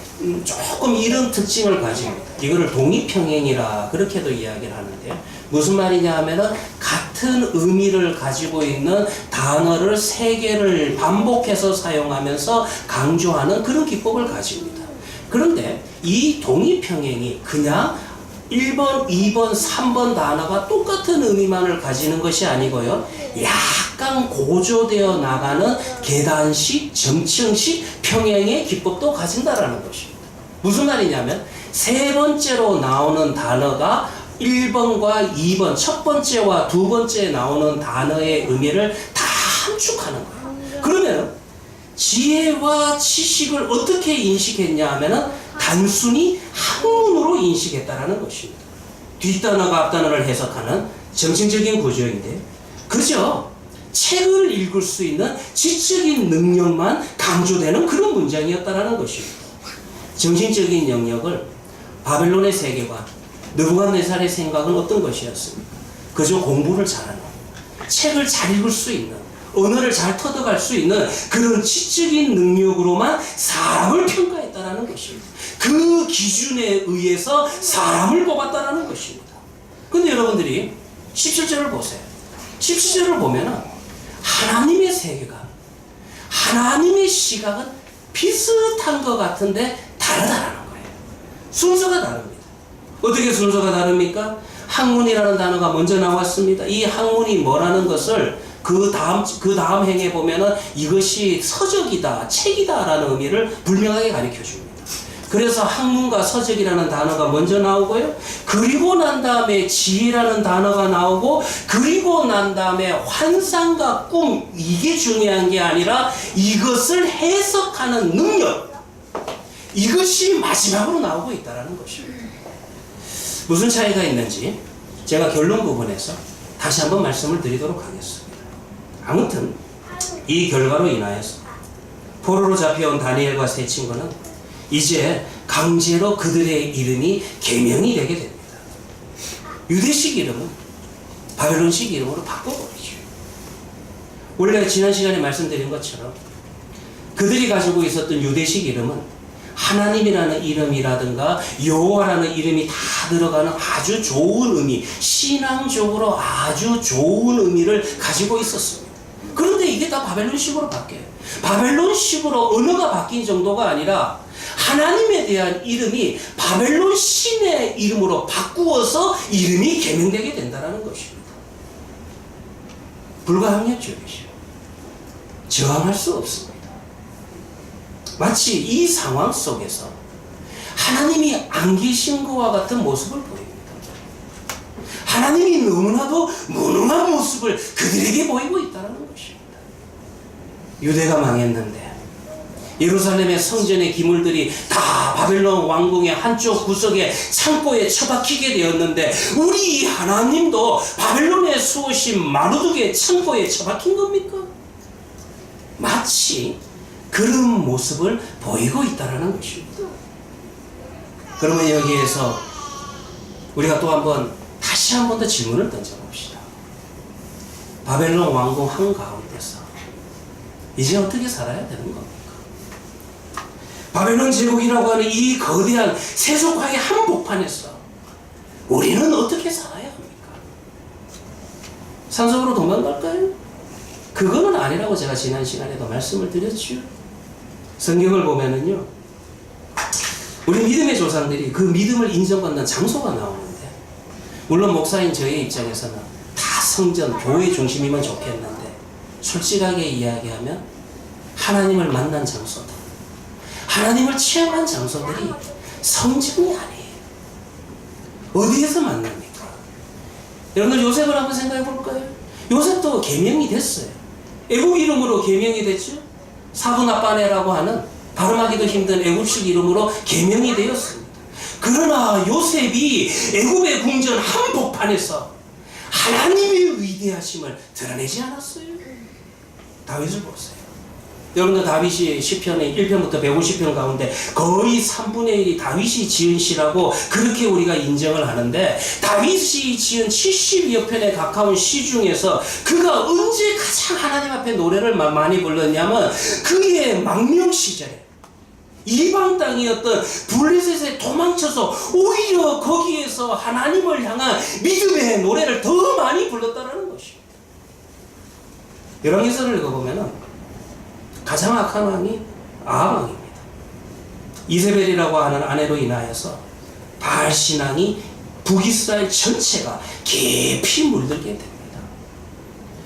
조금 이런 특징을 가집니다. 이거를 독립평행이라 그렇게도 이야기를 하는데요. 무슨 말이냐 하면은 같은 의미를 가지고 있는 단어를 세 개를 반복해서 사용하면서 강조하는 그런 기법을 가집니다. 그런데 이 독립평행이 그냥 1번, 2번, 3번 단어가 똑같은 의미만을 가지는 것이 아니고요, 약간 고조되어 나가는 계단식, 점층식 평행의 기법도 가진다라는 것입니다. 무슨 말이냐면 세 번째로 나오는 단어가 1번과 2번, 첫 번째와 두 번째 나오는 단어의 의미를 다 함축하는 거예요. 그러면 지혜와 지식을 어떻게 인식했냐 하면은 단순히 학문으로 인식했다라는 것입니다. 뒷단어가 앞단어를 해석하는 정신적인 구조인데, 그저 책을 읽을 수 있는 지적인 능력만 강조되는 그런 문장이었다라는 것입니다. 정신적인 영역을 바벨론의 세계관, 느부갓네살의 생각은 어떤 것이었습니까? 그저 공부를 잘하는, 책을 잘 읽을 수 있는, 언어를 잘 터득할 수 있는 그런 지적인 능력으로만 사람을 평가했다라는 것입니다. 그 기준에 의해서 사람을 뽑았다라는 것입니다. 근데 여러분들이 17절을 보세요. 17절을 보면은 하나님의 세계관, 하나님의 시각은 비슷한 것 같은데 다르다라는 거예요. 순서가 다릅니다. 어떻게 순서가 다릅니까? 학문이라는 단어가 먼저 나왔습니다. 이 학문이 뭐라는 것을 그 다음 행에 보면은 이것이 서적이다, 책이다라는 의미를 분명하게 가르쳐 줍니다. 그래서 학문과 서적이라는 단어가 먼저 나오고요. 그리고 난 다음에 지혜라는 단어가 나오고, 그리고 난 다음에 환상과 꿈, 이게 중요한 게 아니라 이것을 해석하는 능력, 이것이 마지막으로 나오고 있다는 것입니다. 무슨 차이가 있는지 제가 결론 부분에서 다시 한번 말씀을 드리도록 하겠습니다. 아무튼 이 결과로 인하여서 포로로 잡혀온 다니엘과 세 친구는 이제 강제로 그들의 이름이 개명이 되게 됩니다. 유대식 이름은 바벨론식 이름으로 바꿔버리죠. 원래 지난 시간에 말씀드린 것처럼 그들이 가지고 있었던 유대식 이름은 하나님이라는 이름이라든가 여호와라는 이름이 다 들어가는 아주 좋은 의미, 신앙적으로 아주 좋은 의미를 가지고 있었습니다. 그런데 이게 다 바벨론식으로 바뀌어요. 바벨론식으로 언어가 바뀐 정도가 아니라 하나님에 대한 이름이 바벨론 신의 이름으로 바꾸어서 이름이 개명되게 된다는 것입니다. 불가항력적이죠. 저항할 수 없습니다. 마치 이 상황 속에서 하나님이 안 계신 것과 같은 모습을 보입니다. 하나님이 너무나도 무능한 모습을 그들에게 보이고 있다는 것입니다. 유대가 망했는데 예루살렘의 성전의 기물들이 다 바벨론 왕궁의 한쪽 구석에 창고에 처박히게 되었는데 우리 하나님도 바벨론의 수호신 마루둑의 창고에 처박힌 겁니까? 마치 그런 모습을 보이고 있다는 것입니다. 그러면 여기에서 우리가 또 다시 한 번 더 질문을 던져봅시다. 바벨론 왕궁 한가운데서 이제 어떻게 살아야 되는 겁니까? 바벨론 제국이라고 하는 이 거대한 세속화의 한복판에서 우리는 어떻게 살아야 합니까? 산속으로 도망갈까요? 그거는 아니라고 제가 지난 시간에도 말씀을 드렸죠. 성경을 보면은요, 우리 믿음의 조상들이 그 믿음을 인정받는 장소가 나오는데, 물론 목사인 저의 입장에서는 다 성전, 교회 중심이면 좋겠는데, 솔직하게 이야기하면 하나님을 만난 장소들, 하나님을 체험한 장소들이 성전이 아니에요. 어디에서 만납니까? 여러분들 요셉을 한번 생각해 볼까요? 요셉도 계명이 됐어요. 애국 이름으로 계명이 됐죠. 사분아빠네라고 하는 발음하기도 힘든 애국식 이름으로 계명이 되었습니다. 그러나 요셉이 애국의 궁전 한복판에서 하나님의 위대하심을 드러내지 않았어요. 다윗을 보세요. 여러분들 다윗이 시편의 1편부터 150편 가운데 거의 3분의 1이 다윗이 지은 시라고 그렇게 우리가 인정을 하는데, 다윗이 지은 70여 편에 가까운 시 중에서 그가 언제 가장 하나님 앞에 노래를 많이 불렀냐면 그의 망명 시절에 이방 땅이었던 블레셋에 도망쳐서 오히려 거기에서 하나님을 향한 믿음의 노래를 더 많이 불렀다는 것입니다. 열왕기서를 읽어보면 가장 악한 왕이 아합 왕입니다. 이세벨이라고 하는 아내로 인하여서 바알 신앙이 북이스라엘 전체가 깊이 물들게 됩니다.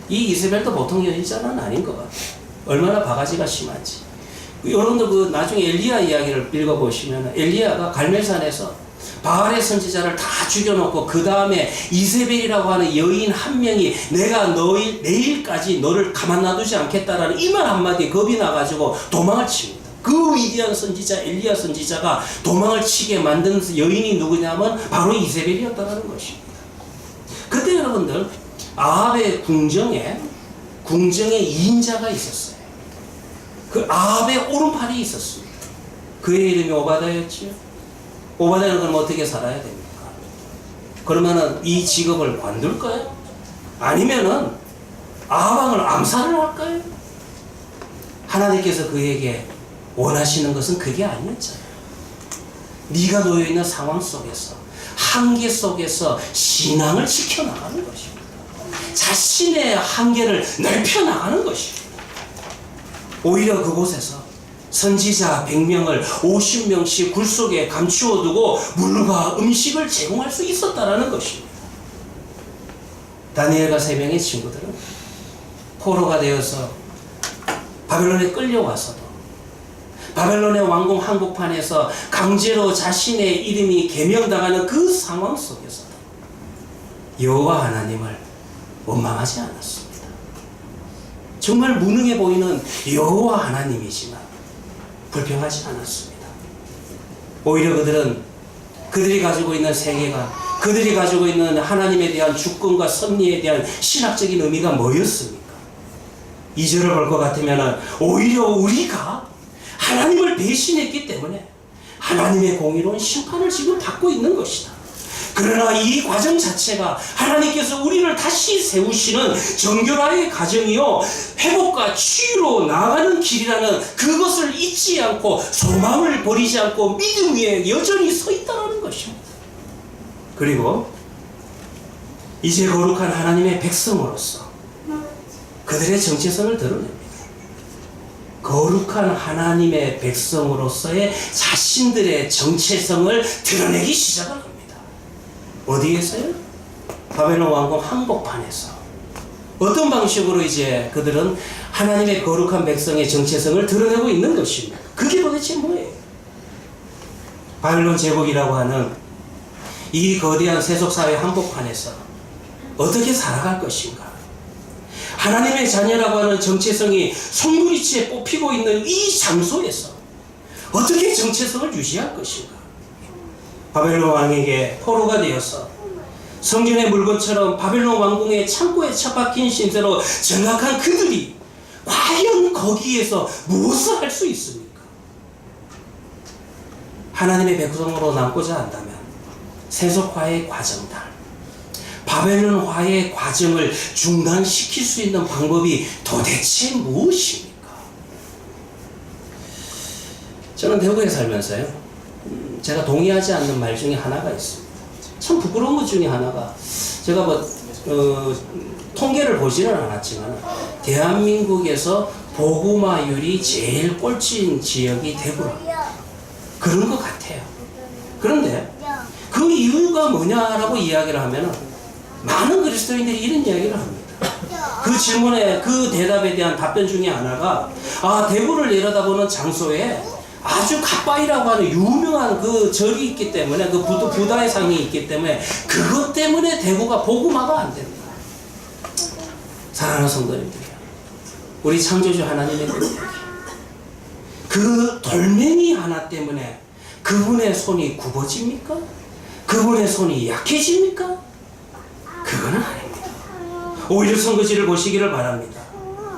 이 이세벨도 보통 여자는 아닌 것 같아요. 얼마나 바가지가 심한지. 여러분들 그 나중에 엘리야 이야기를 읽어보시면 엘리야가 갈멜산에서 바알의 선지자를 다 죽여놓고 그 다음에 이세벨이라고 하는 여인 한 명이 내가 내일까지 너를 가만 놔두지 않겠다라는 이 말 한마디에 겁이 나가지고 도망을 칩니다. 그 위대한 선지자 엘리야 선지자가 도망을 치게 만든 여인이 누구냐면 바로 이세벨이었다는 것입니다. 그때 여러분들 아합의 궁정에 2인자가 있었어요. 그 아합의 오른팔이 있었습니다. 그의 이름이 오바다였지요. 오바다는 그럼 어떻게 살아야 됩니까? 그러면은 이 직업을 관둘까요? 아니면은 아합왕을 암살을 할까요? 하나님께서 그에게 원하시는 것은 그게 아니었잖아요. 네가 놓여있는 상황 속에서, 한계 속에서 신앙을 지켜나가는 것입니다. 자신의 한계를 넓혀나가는 것입니다. 오히려 그곳에서 선지자 100명을 50명씩 굴 속에 감추어두고 물과 음식을 제공할 수 있었다는 것입니다. 다니엘과 3명의 친구들은 포로가 되어서 바벨론에 끌려와서도 바벨론의 왕궁 한복판에서 강제로 자신의 이름이 계명당하는 그 상황 속에서도 여호와 하나님을 원망하지 않았습니다. 정말 무능해 보이는 여호와 하나님이지만 불평하지 않았습니다. 오히려 그들이 가지고 있는 세계관, 그들이 가지고 있는 하나님에 대한 주권과 섭리에 대한 신학적인 의미가 뭐였습니까? 2절을 볼 것 같으면 오히려 우리가 하나님을 배신했기 때문에 하나님의 공의로운 심판을 지금 받고 있는 것이다. 그러나 이 과정 자체가 하나님께서 우리를 다시 세우시는 정결화의 과정이요, 회복과 치유로 나아가는 길이라는 그것을 잊지 않고 소망을 버리지 않고 믿음 위에 여전히 서 있다는 것입니다. 그리고 이제 거룩한 하나님의 백성으로서 그들의 정체성을 드러냅니다. 거룩한 하나님의 백성으로서의 자신들의 정체성을 드러내기 시작을 합니다. 어디에서요? 바벨론 왕궁 한복판에서 어떤 방식으로 이제 그들은 하나님의 거룩한 백성의 정체성을 드러내고 있는 것입니다. 그게 도대체 뭐예요? 바벨론 제국이라고 하는 이 거대한 세속사회 한복판에서 어떻게 살아갈 것인가? 하나님의 자녀라고 하는 정체성이 송두리째 뽑히고 있는 이 장소에서 어떻게 정체성을 유지할 것인가? 바벨론 왕에게 포로가 되어서 성전의 물건처럼 바벨론 왕궁의 창고에 처박힌 신세로 전락한 그들이 과연 거기에서 무엇을 할 수 있습니까? 하나님의 백성으로 남고자 한다면 세속화의 과정들, 바벨론화의 과정을 중단시킬 수 있는 방법이 도대체 무엇입니까? 저는 대구에 살면서요, 제가 동의하지 않는 말 중에 하나가 있습니다. 참 부끄러운 것 중에 하나가, 제가 통계를 보지는 않았지만 대한민국에서 복음화율이 제일 꼴찌인 지역이 대구랍니다. 그런 것 같아요. 그런데 그 이유가 뭐냐라고 이야기를 하면은 많은 그리스도인들이 이런 이야기를 합니다. 그 질문에, 그 대답에 대한 답변 중에 하나가, 대구를 내려다보는 장소에 아주 갓바이라고 하는 유명한 그 절이 있기 때문에, 그 부다의 상이 있기 때문에 그것 때문에 대구가 복음화가 안 된다. 사랑하는 성도님들이요, 우리 창조주 하나님의 그 돌멩이 하나 때문에 그분의 손이 굽어집니까? 그분의 손이 약해집니까? 그거는 아닙니다. 오히려 선거지를 보시기를 바랍니다.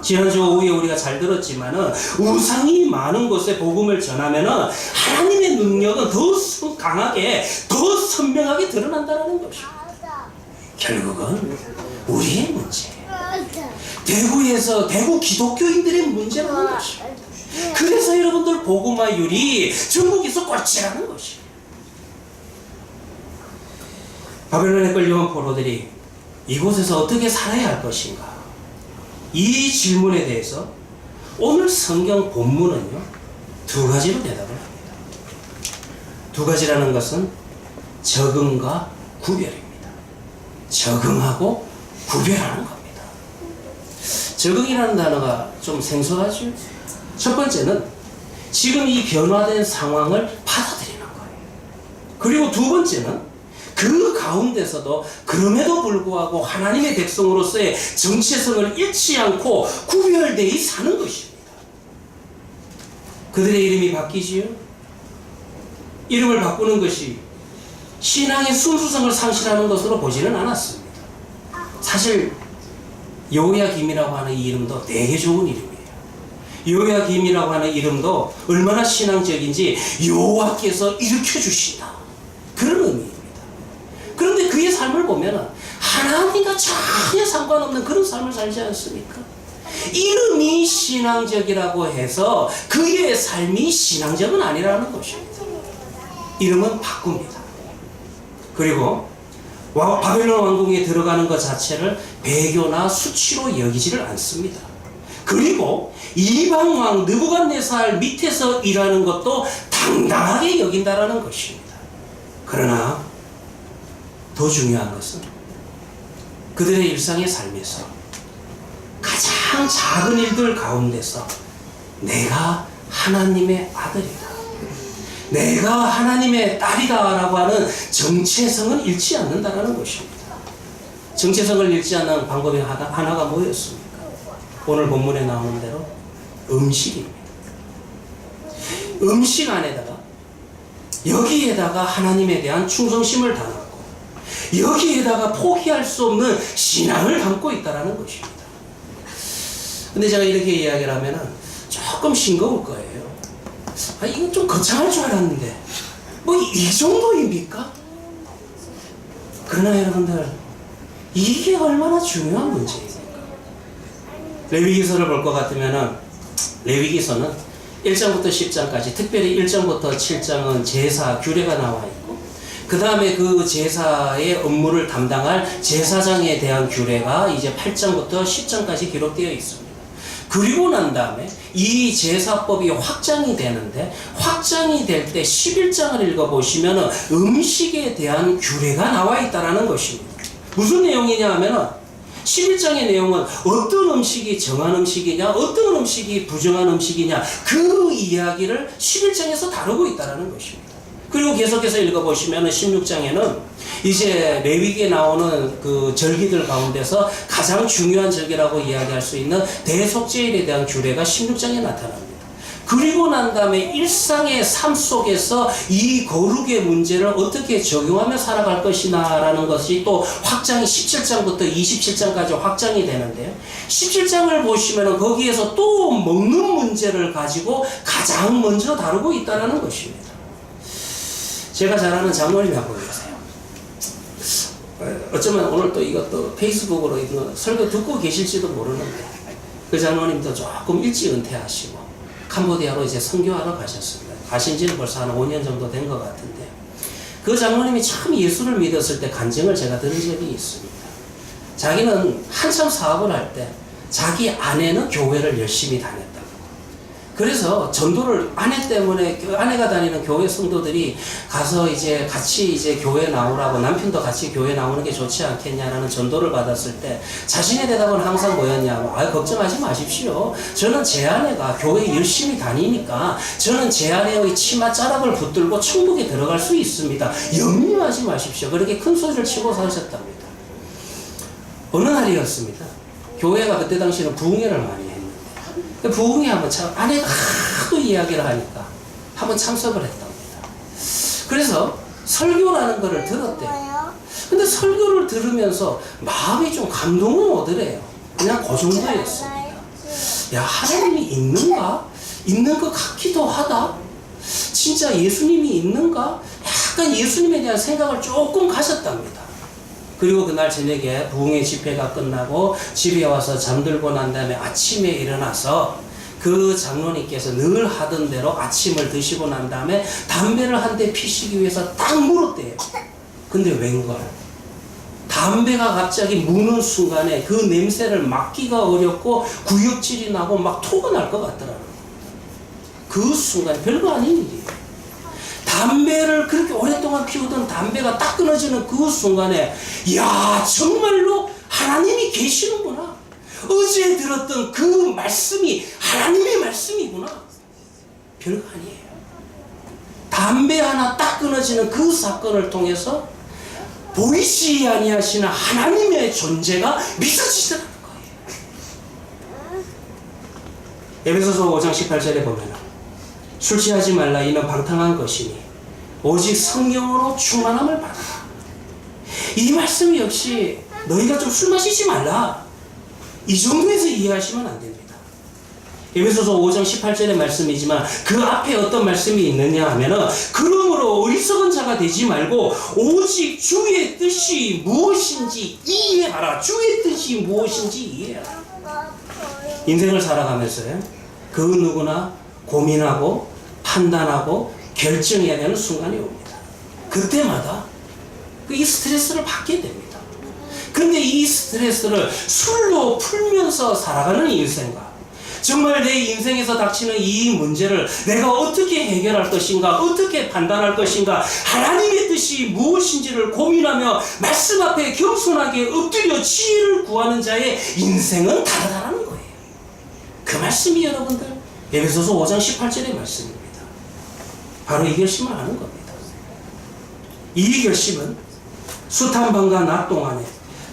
지난주 오후에 우리가 잘 들었지만은 우상이 많은 곳에 복음을 전하면은 하나님의 능력은 더 강하게, 더 선명하게 드러난다는 것입니다. 결국은 우리의 문제예요. 대구에서 대구 기독교인들의 문제라는 것입니다. 그래서 여러분들 복음화율이 전국에서 꼴찌라는 것이에요. 바벨론에 끌려온 포로들이 이곳에서 어떻게 살아야 할 것인가? 이 질문에 대해서 오늘 성경 본문은요, 두 가지로 대답을 합니다. 두 가지라는 것은 적응과 구별입니다. 적응하고 구별하는 겁니다. 적응이라는 단어가 좀 생소하죠? 첫 번째는 지금 이 변화된 상황을 받아들이는 거예요. 그리고 두 번째는 그 가운데서도 그럼에도 불구하고 하나님의 백성으로서의 정체성을 잃지 않고 구별되어 사는 것입니다. 그들의 이름이 바뀌지요? 이름을 바꾸는 것이 신앙의 순수성을 상실하는 것으로 보지는 않았습니다. 사실 여호야김이라고 하는 이 이름도 되게 좋은 이름이에요. 여호야김이라고 하는 이름도 얼마나 신앙적인지 여호와께서 일으켜주신다, 그런 의미입니다. 그런데 그의 삶을 보면 하나님과 전혀 상관없는 그런 삶을 살지 않습니까? 이름이 신앙적이라고 해서 그의 삶이 신앙적은 아니라는 것입니다. 이름은 바꿉니다. 그리고 바벨론 왕궁에 들어가는 것 자체를 배교나 수치로 여기지를 않습니다. 그리고 이방 왕 느부갓네살 밑에서 일하는 것도 당당하게 여긴다라는 것입니다. 그러나 더 중요한 것은 그들의 일상의 삶에서 가장 작은 일들 가운데서 내가 하나님의 아들이다, 내가 하나님의 딸이다 라고 하는 정체성은 잃지 않는다라는 것입니다. 정체성을 잃지 않는 방법이 하나가 뭐였습니까? 오늘 본문에 나오는 대로 음식입니다. 음식 안에다가, 여기에다가 하나님에 대한 충성심을 담고 여기에다가 포기할 수 없는 신앙을 담고 있다는 것입니다. 근데 제가 이렇게 이야기를 하면 조금 싱거울 거예요. 이건 좀 거창할 줄 알았는데 뭐 이 정도입니까? 그러나 여러분들, 이게 얼마나 중요한 문제입니까? 레위기서를 볼 것 같으면 레위기서는 1장부터 10장까지, 특별히 1장부터 7장은 제사 규례가 나와 있고, 그 다음에 그 제사의 업무를 담당할 제사장에 대한 규례가 이제 8장부터 10장까지 기록되어 있습니다. 그리고 난 다음에 이 제사법이 확장이 되는데, 확장이 될 때 11장을 읽어보시면 음식에 대한 규례가 나와 있다는 것입니다. 무슨 내용이냐 하면 11장의 내용은 어떤 음식이 정한 음식이냐, 어떤 음식이 부정한 음식이냐, 그 이야기를 11장에서 다루고 있다는 것입니다. 그리고 계속해서 읽어보시면 16장에는 이제 레위기에 나오는 그 절기들 가운데서 가장 중요한 절기라고 이야기할 수 있는 대속죄일에 대한 규례가 16장에 나타납니다. 그리고 난 다음에 일상의 삶 속에서 이 거룩의 문제를 어떻게 적용하며 살아갈 것이냐라는 것이 또 확장이 17장부터 27장까지 확장이 되는데요. 17장을 보시면 거기에서 또 먹는 문제를 가지고 가장 먼저 다루고 있다는 것입니다. 제가 잘 아는 장로님이 하고 계세요. 어쩌면 오늘 또 이것도 페이스북으로 이거 설교 듣고 계실지도 모르는데 그 장로님도 조금 일찍 은퇴하시고 캄보디아로 이제 선교하러 가셨습니다. 가신 지는 벌써 한 5년 정도 된 것 같은데 그 장로님이 참 예수를 믿었을 때 간증을 제가 들은 적이 있습니다. 자기는 한참 사업을 할 때 자기 아내는 교회를 열심히 다녔다고. 그래서 전도를 아내 때문에 아내가 다니는 교회 성도들이 가서 이제 같이 이제 교회 나오라고 남편도 같이 교회 나오는 게 좋지 않겠냐라는 전도를 받았을 때 자신의 대답은 항상 뭐였냐고 걱정하지 마십시오. 저는 제 아내가 교회 열심히 다니니까 저는 제 아내의 치마 자락을 붙들고 천국에 들어갈 수 있습니다. 염려하지 마십시오. 그렇게 큰 소리를 치고 사셨답니다. 어느 날이었습니다. 교회가 그때 당시에는 부흥회를 많이 했는데 부흥회 한번 아내가 하도 이야기를 하니까 한번 참석을 했답니다. 그래서 설교라는 것을 들었대요. 근데 설교를 들으면서 마음이 좀 감동은 오더래요. 그냥 그 정도였습니다. 야, 하나님이 있는가? 있는 것 같기도 하다. 진짜 예수님이 있는가? 약간 예수님에 대한 생각을 조금 가졌답니다. 그리고 그날 저녁에 부흥회 집회가 끝나고 집에 와서 잠들고 난 다음에 아침에 일어나서 그 장로님께서 늘 하던 대로 아침을 드시고 난 다음에 담배를 한 대 피시기 위해서 딱 물었대요. 근데 웬걸? 담배가 갑자기 무는 순간에 그 냄새를 맡기가 어렵고 구역질이 나고 막 토가 날 것 같더라고요. 그 순간 별거 아닌 일이에요. 담배를 그렇게 오랫동안 피우던 담배가 딱 끊어지는 그 순간에 야, 정말로 하나님이 계시는구나. 어제 들었던 그 말씀이 하나님의 말씀이구나. 별거 아니에요. 담배 하나 딱 끊어지는 그 사건을 통해서 보이지 아니하시는 하나님의 존재가 믿어지더라는 거예요. 에베소서 5장 18절에 보면 술 취하지 말라 이는 방탕한 것이니 오직 성령으로 충만함을 받아라. 이 말씀 역시 너희가 좀 술 마시지 말라. 이 정도에서 이해하시면 안 됩니다. 에베소서 5장 18절의 말씀이지만 그 앞에 어떤 말씀이 있느냐 하면은 그러므로 어리석은 자가 되지 말고 오직 주의 뜻이 무엇인지 이해하라. 주의 뜻이 무엇인지 이해하라. 인생을 살아가면서요, 그 누구나 고민하고 판단하고 결정해야 되는 순간이 옵니다. 그때마다 이 스트레스를 받게 됩니다. 근데 이 스트레스를 술로 풀면서 살아가는 인생과 정말 내 인생에서 닥치는 이 문제를 내가 어떻게 해결할 것인가, 어떻게 판단할 것인가, 하나님의 뜻이 무엇인지를 고민하며 말씀 앞에 겸손하게 엎드려 지혜를 구하는 자의 인생은 다르다는 거예요. 그 말씀이 여러분들 에베소서 5장 18절의 말씀입니다. 바로 이 결심을 하는 겁니다. 이 결심은 숱한 밤과 낮 동안에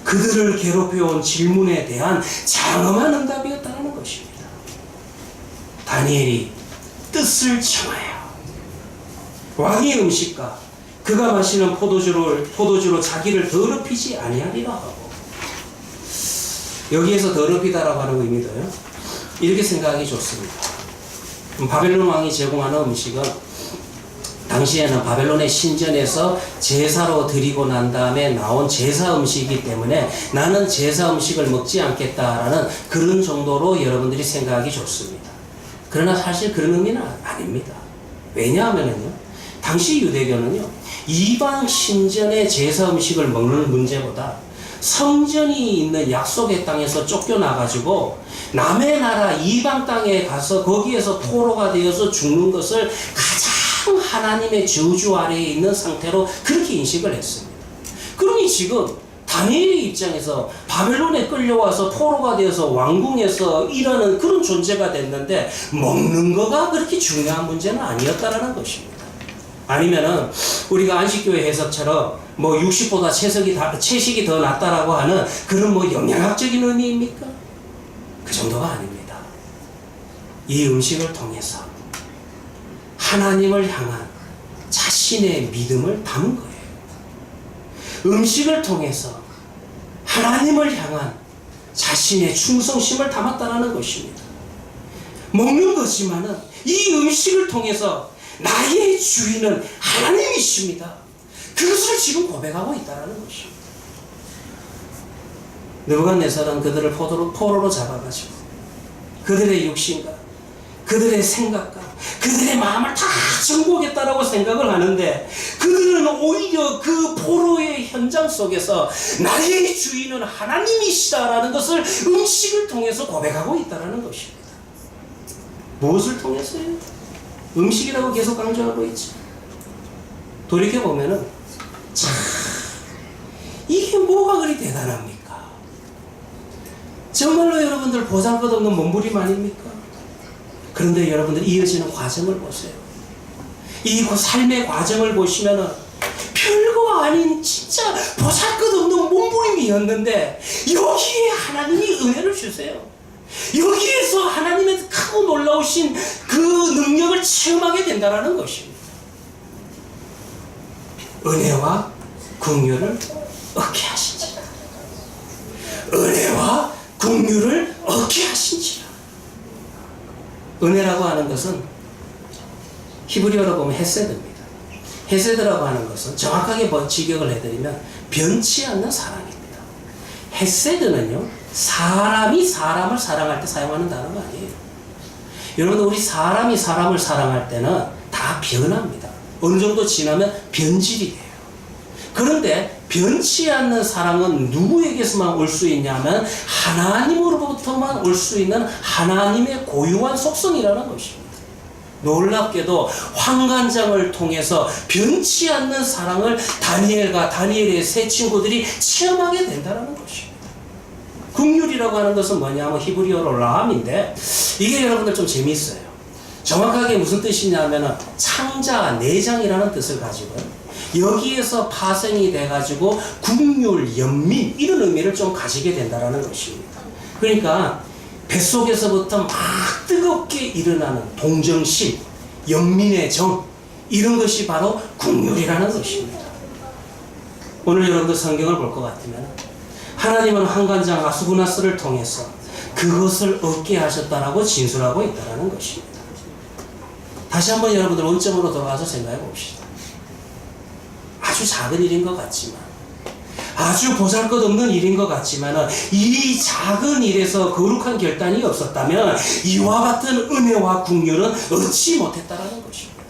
그들을 괴롭혀온 질문에 대한 장엄한 응답이었다는 것입니다. 다니엘이 뜻을 청하여 왕의 음식과 그가 마시는 포도주로 자기를 더럽히지 아니하리라 하고, 여기에서 더럽히다라고 하는 의미도요, 이렇게 생각하기 좋습니다. 바벨론 왕이 제공하는 음식은 당시에는 바벨론의 신전에서 제사로 드리고 난 다음에 나온 제사 음식이기 때문에 나는 제사 음식을 먹지 않겠다라는 그런 정도로 여러분들이 생각하기 좋습니다. 그러나 사실 그런 의미는 아닙니다. 왜냐하면요, 당시 유대교는요, 이방 신전의 제사 음식을 먹는 문제보다 성전이 있는 약속의 땅에서 쫓겨나가지고 남의 나라 이방 땅에 가서 거기에서 포로가 되어서 죽는 것을 가장 하나님의 저주 아래에 있는 상태로 그렇게 인식을 했습니다. 그러니 지금 다니엘의 입장에서 바벨론에 끌려와서 포로가 되어서 왕궁에서 일하는 그런 존재가 됐는데 먹는 거가 그렇게 중요한 문제는 아니었다라는 것입니다. 아니면은 우리가 안식교회 해석처럼 뭐 육식보다 채식이 더 낫다라고 하는 그런 뭐 영양학적인 의미입니까? 그 정도가 아닙니다. 이 음식을 통해서 하나님을 향한 자신의 믿음을 담은 거예요. 음식을 통해서 하나님을 향한 자신의 충성심을 담았다는 것입니다. 먹는 거지만은 이 음식을 통해서 나의 주인은 하나님이십니다. 그것을 지금 고백하고 있다는 것입니다. 느부갓네살은 그들을 포로로 잡아가지고 그들의 육신과 그들의 생각과 그들의 마음을 다 정복했다라고 생각을 하는데 그들은 오히려 그 포로의 현장 속에서 나의 주인은 하나님이시다라는 것을 음식을 통해서 고백하고 있다는 것입니다. 무엇을 통해서요? 음식이라고 계속 강조하고 있죠. 돌이켜보면은 참 이게 뭐가 그리 대단합니까? 정말로 여러분들 보잘것없는 몸부림 아닙니까? 그런데 여러분들 이어지는 과정을 보세요. 이 삶의 과정을 보시면은 별거 아닌 진짜 보잘것없는 몸부림이었는데 여기에 하나님이 은혜를 주세요. 여기에서 하나님의 크고 놀라우신 그 능력을 체험하게 된다는 것입니다. 은혜와 긍휼을 얻게 하신지라. 은혜와 긍휼을 얻게 하신지라. 은혜라고 하는 것은 히브리어로 보면 헤세드입니다. 헤세드라고 하는 것은 정확하게 직역을 해드리면 변치 않는 사랑입니다. 헤세드는요, 사람이 사람을 사랑할 때 사용하는 단어가 아니에요. 여러분들, 우리 사람이 사람을 사랑할 때는 다 변합니다. 어느 정도 지나면 변질이 돼요. 그런데 변치 않는 사랑은 누구에게서만 올 수 있냐면 하나님으로부터만 올 수 있는 하나님의 고유한 속성이라는 것입니다. 놀랍게도 환관장을 통해서 변치 않는 사랑을 다니엘과 다니엘의 세 친구들이 체험하게 된다는 것입니다. 긍휼이라고 하는 것은 뭐냐면 히브리어로 라함인데 이게 여러분들 좀 재미있어요. 정확하게 무슨 뜻이냐면은 창자, 내장이라는 뜻을 가지고요. 여기에서 파생이 돼가지고 긍휼, 연민 이런 의미를 좀 가지게 된다는 것입니다. 그러니까 뱃속에서부터 막 뜨겁게 일어나는 동정심, 연민의 정 이런 것이 바로 긍휼이라는 것입니다. 오늘 여러분들 성경을 볼 것 같으면 하나님은 환관장 아수구나스를 통해서 그것을 얻게 하셨다라고 진술하고 있다는 것입니다. 다시 한번 여러분들 원점으로 돌아가서 생각해 봅시다. 아주 작은 일인 것 같지만, 아주 보잘것없는 일인 것 같지만 이 작은 일에서 거룩한 결단이 없었다면 이와 같은 은혜와 긍휼은 얻지 못했다라는 것입니다.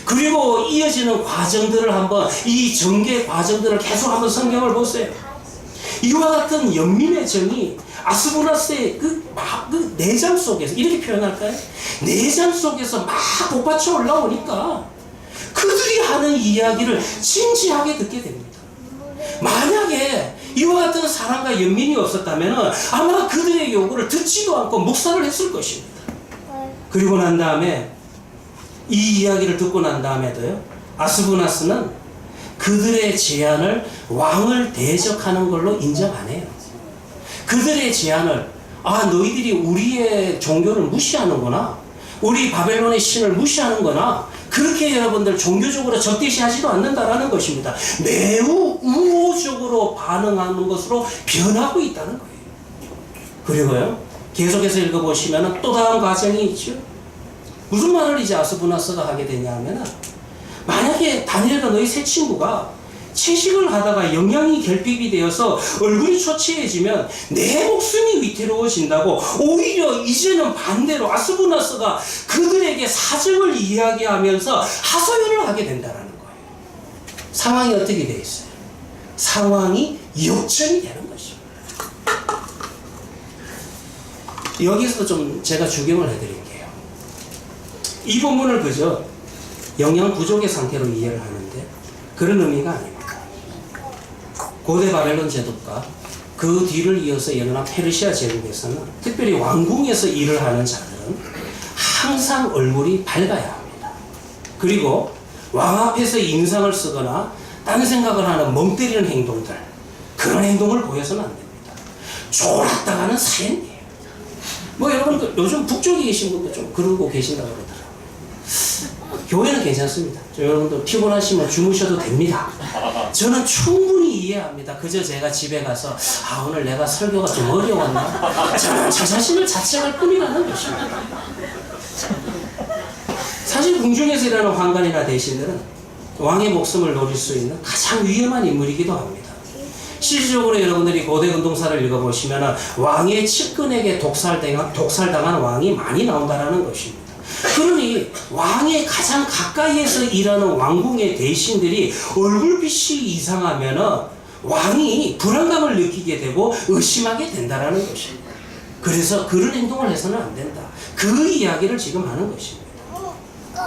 그리고 이어지는 과정들을 한번, 이 전개 과정들을 계속 한번 성경을 보세요. 이와 같은 연민의 정이 아스부나스의 그 내장 속에서, 이렇게 표현할까요? 내장 속에서 막 복받쳐 올라오니까 그들이 하는 이야기를 진지하게 듣게 됩니다. 만약에 이와 같은 사랑과 연민이 없었다면 아마 그들의 요구를 듣지도 않고 묵살을 했을 것입니다. 그리고 난 다음에 이 이야기를 듣고 난 다음에도요, 아스부나스는 그들의 제안을 왕을 대적하는 걸로 인정 안 해요. 그들의 제안을, 너희들이 우리의 종교를 무시하는구나, 우리 바벨론의 신을 무시하는구나, 그렇게 여러분들 종교적으로 적대시하지도 않는다라는 것입니다. 매우 우호적으로 반응하는 것으로 변하고 있다는 거예요. 그리고요, 계속해서 읽어보시면 또 다음 과정이 있죠. 무슨 말을 이제 아스부나스가 하게 되냐 하면, 만약에 다니엘과 너희 세 친구가 채식을 하다가 영양이 결핍이 되어서 얼굴이 초췌해지면 내 목숨이 위태로워진다고, 오히려 이제는 반대로 아스부나스가 그들에게 사정을 이야기하면서 하소연을 하게 된다는 거예요. 상황이 어떻게 되어 있어요? 상황이 역전이 되는 것입니다. 여기서 좀 제가 주경을 해드릴게요. 이 본문을 그저 영양 부족의 상태로 이해를 하는데 그런 의미가 아닙니다. 고대 바벨론 제국과 그 뒤를 이어서 일어난 페르시아 제국에서는 특별히 왕궁에서 일을 하는 자들은 항상 얼굴이 밝아야 합니다. 그리고 왕 앞에서 인상을 쓰거나 딴 생각을 하는 멍 때리는 행동들, 그런 행동을 보여서는 안 됩니다. 졸았다가는 사형이에요. 뭐 여러분들 요즘 북쪽에 계신 분도 좀 그러고 계신다고 그러더라고요. 교회는 괜찮습니다. 여러분들 피곤하시면 주무셔도 됩니다. 저는 충분히 이해합니다. 그저 제가 집에 가서 오늘 내가 설교가 좀 어려웠나? 저는 저 자신을 자책할 뿐이라는 것입니다. 사실 궁중에서 일하는 환관이나 대신들은 왕의 목숨을 노릴 수 있는 가장 위험한 인물이기도 합니다. 실질적으로 여러분들이 고대 운동사를 읽어보시면 왕의 측근에게 독살당한 왕이 많이 나온다는 것입니다. 그러니 왕의 가장 가까이에서 일하는 왕궁의 대신들이 얼굴빛이 이상하면 왕이 불안감을 느끼게 되고 의심하게 된다는 것입니다. 그래서 그런 행동을 해서는 안 된다. 그 이야기를 지금 하는 것입니다.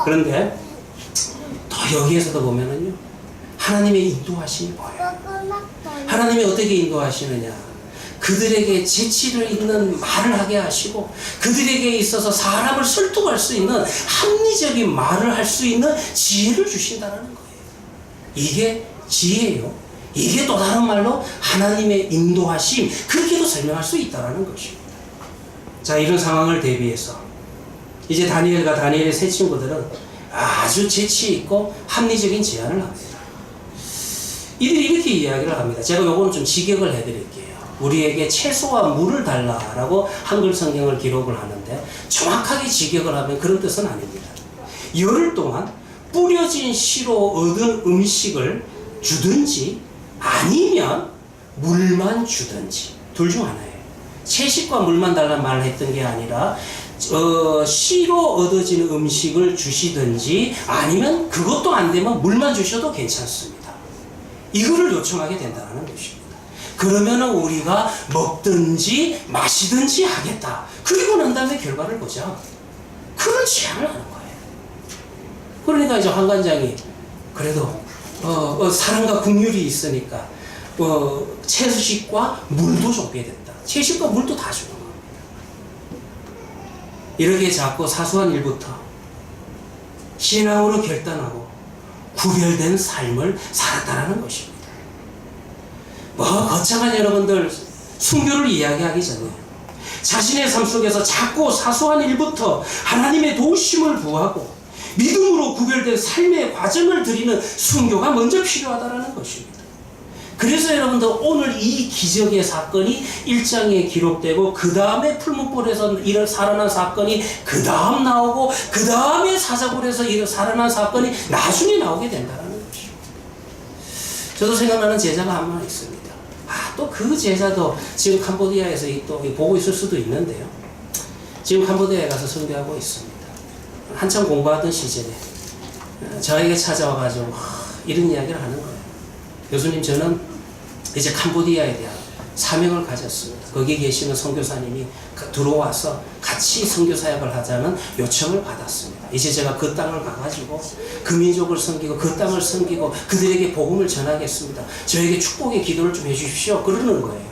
그런데 또 여기에서도 보면은요, 하나님의 인도하심이 보여요. 하나님이 어떻게 인도하시느냐? 그들에게 재치를 있는 말을 하게 하시고 그들에게 있어서 사람을 설득할 수 있는 합리적인 말을 할 수 있는 지혜를 주신다는 거예요. 이게 지혜예요. 이게 또 다른 말로 하나님의 인도하심, 그렇게도 설명할 수 있다는 것입니다. 자, 이런 상황을 대비해서 이제 다니엘과 다니엘의 세 친구들은 아주 재치 있고 합리적인 제안을 합니다. 이들이 이렇게 이야기를 합니다. 제가 요거는 좀 직역을 해드릴게요. 우리에게 채소와 물을 달라라고 한글 성경을 기록을 하는데 정확하게 직역을 하면 그런 뜻은 아닙니다. 열흘 동안 뿌려진 씨로 얻은 음식을 주든지 아니면 물만 주든지 둘 중 하나예요. 채식과 물만 달라는 말을 했던 게 아니라 씨로 얻어진 음식을 주시든지 아니면 그것도 안 되면 물만 주셔도 괜찮습니다. 이거를 요청하게 된다는 것입니다. 그러면은 우리가 먹든지 마시든지 하겠다. 그리고 난 다음에 결과를 보자. 그런 제안을 하는 거예요. 그러니까 이제 환관장이 그래도 사랑과 긍휼이 있으니까 채식과 물도 줬게 됐다. 채식과 물도 다 주는 겁니다. 이렇게 작고 사소한 일부터 신앙으로 결단하고 구별된 삶을 살았다라는 것입니다. 거창한 여러분들 순교를 이야기하기 전에 자신의 삶 속에서 작고 사소한 일부터 하나님의 도우심을 구하고 믿음으로 구별된 삶의 과정을 드리는 순교가 먼저 필요하다는 것입니다. 그래서 여러분들 오늘 이 기적의 사건이 1장에 기록되고 그 다음에 풀문불에서 살아난 사건이 그 다음 나오고 그 다음에 사자굴에서 살아난 사건이 나중에 나오게 된다는 것입니다. 저도 생각나는 제자가 한 명 있습니다. 또 그 제자도 지금 캄보디아에서 또 보고 있을 수도 있는데요. 지금 캄보디아에 가서 선교하고 있습니다. 한참 공부하던 시절에 저에게 찾아와가지고 이런 이야기를 하는 거예요. 교수님, 저는 이제 캄보디아에 대한 사명을 가졌습니다. 거기 계시는 선교사님이 들어와서 같이 선교 사역을 하자는 요청을 받았습니다. 이제 제가 그 땅을 가가지고 그 민족을 섬기고 그 땅을 섬기고 그들에게 복음을 전하겠습니다. 저에게 축복의 기도를 좀 해주십시오. 그러는 거예요.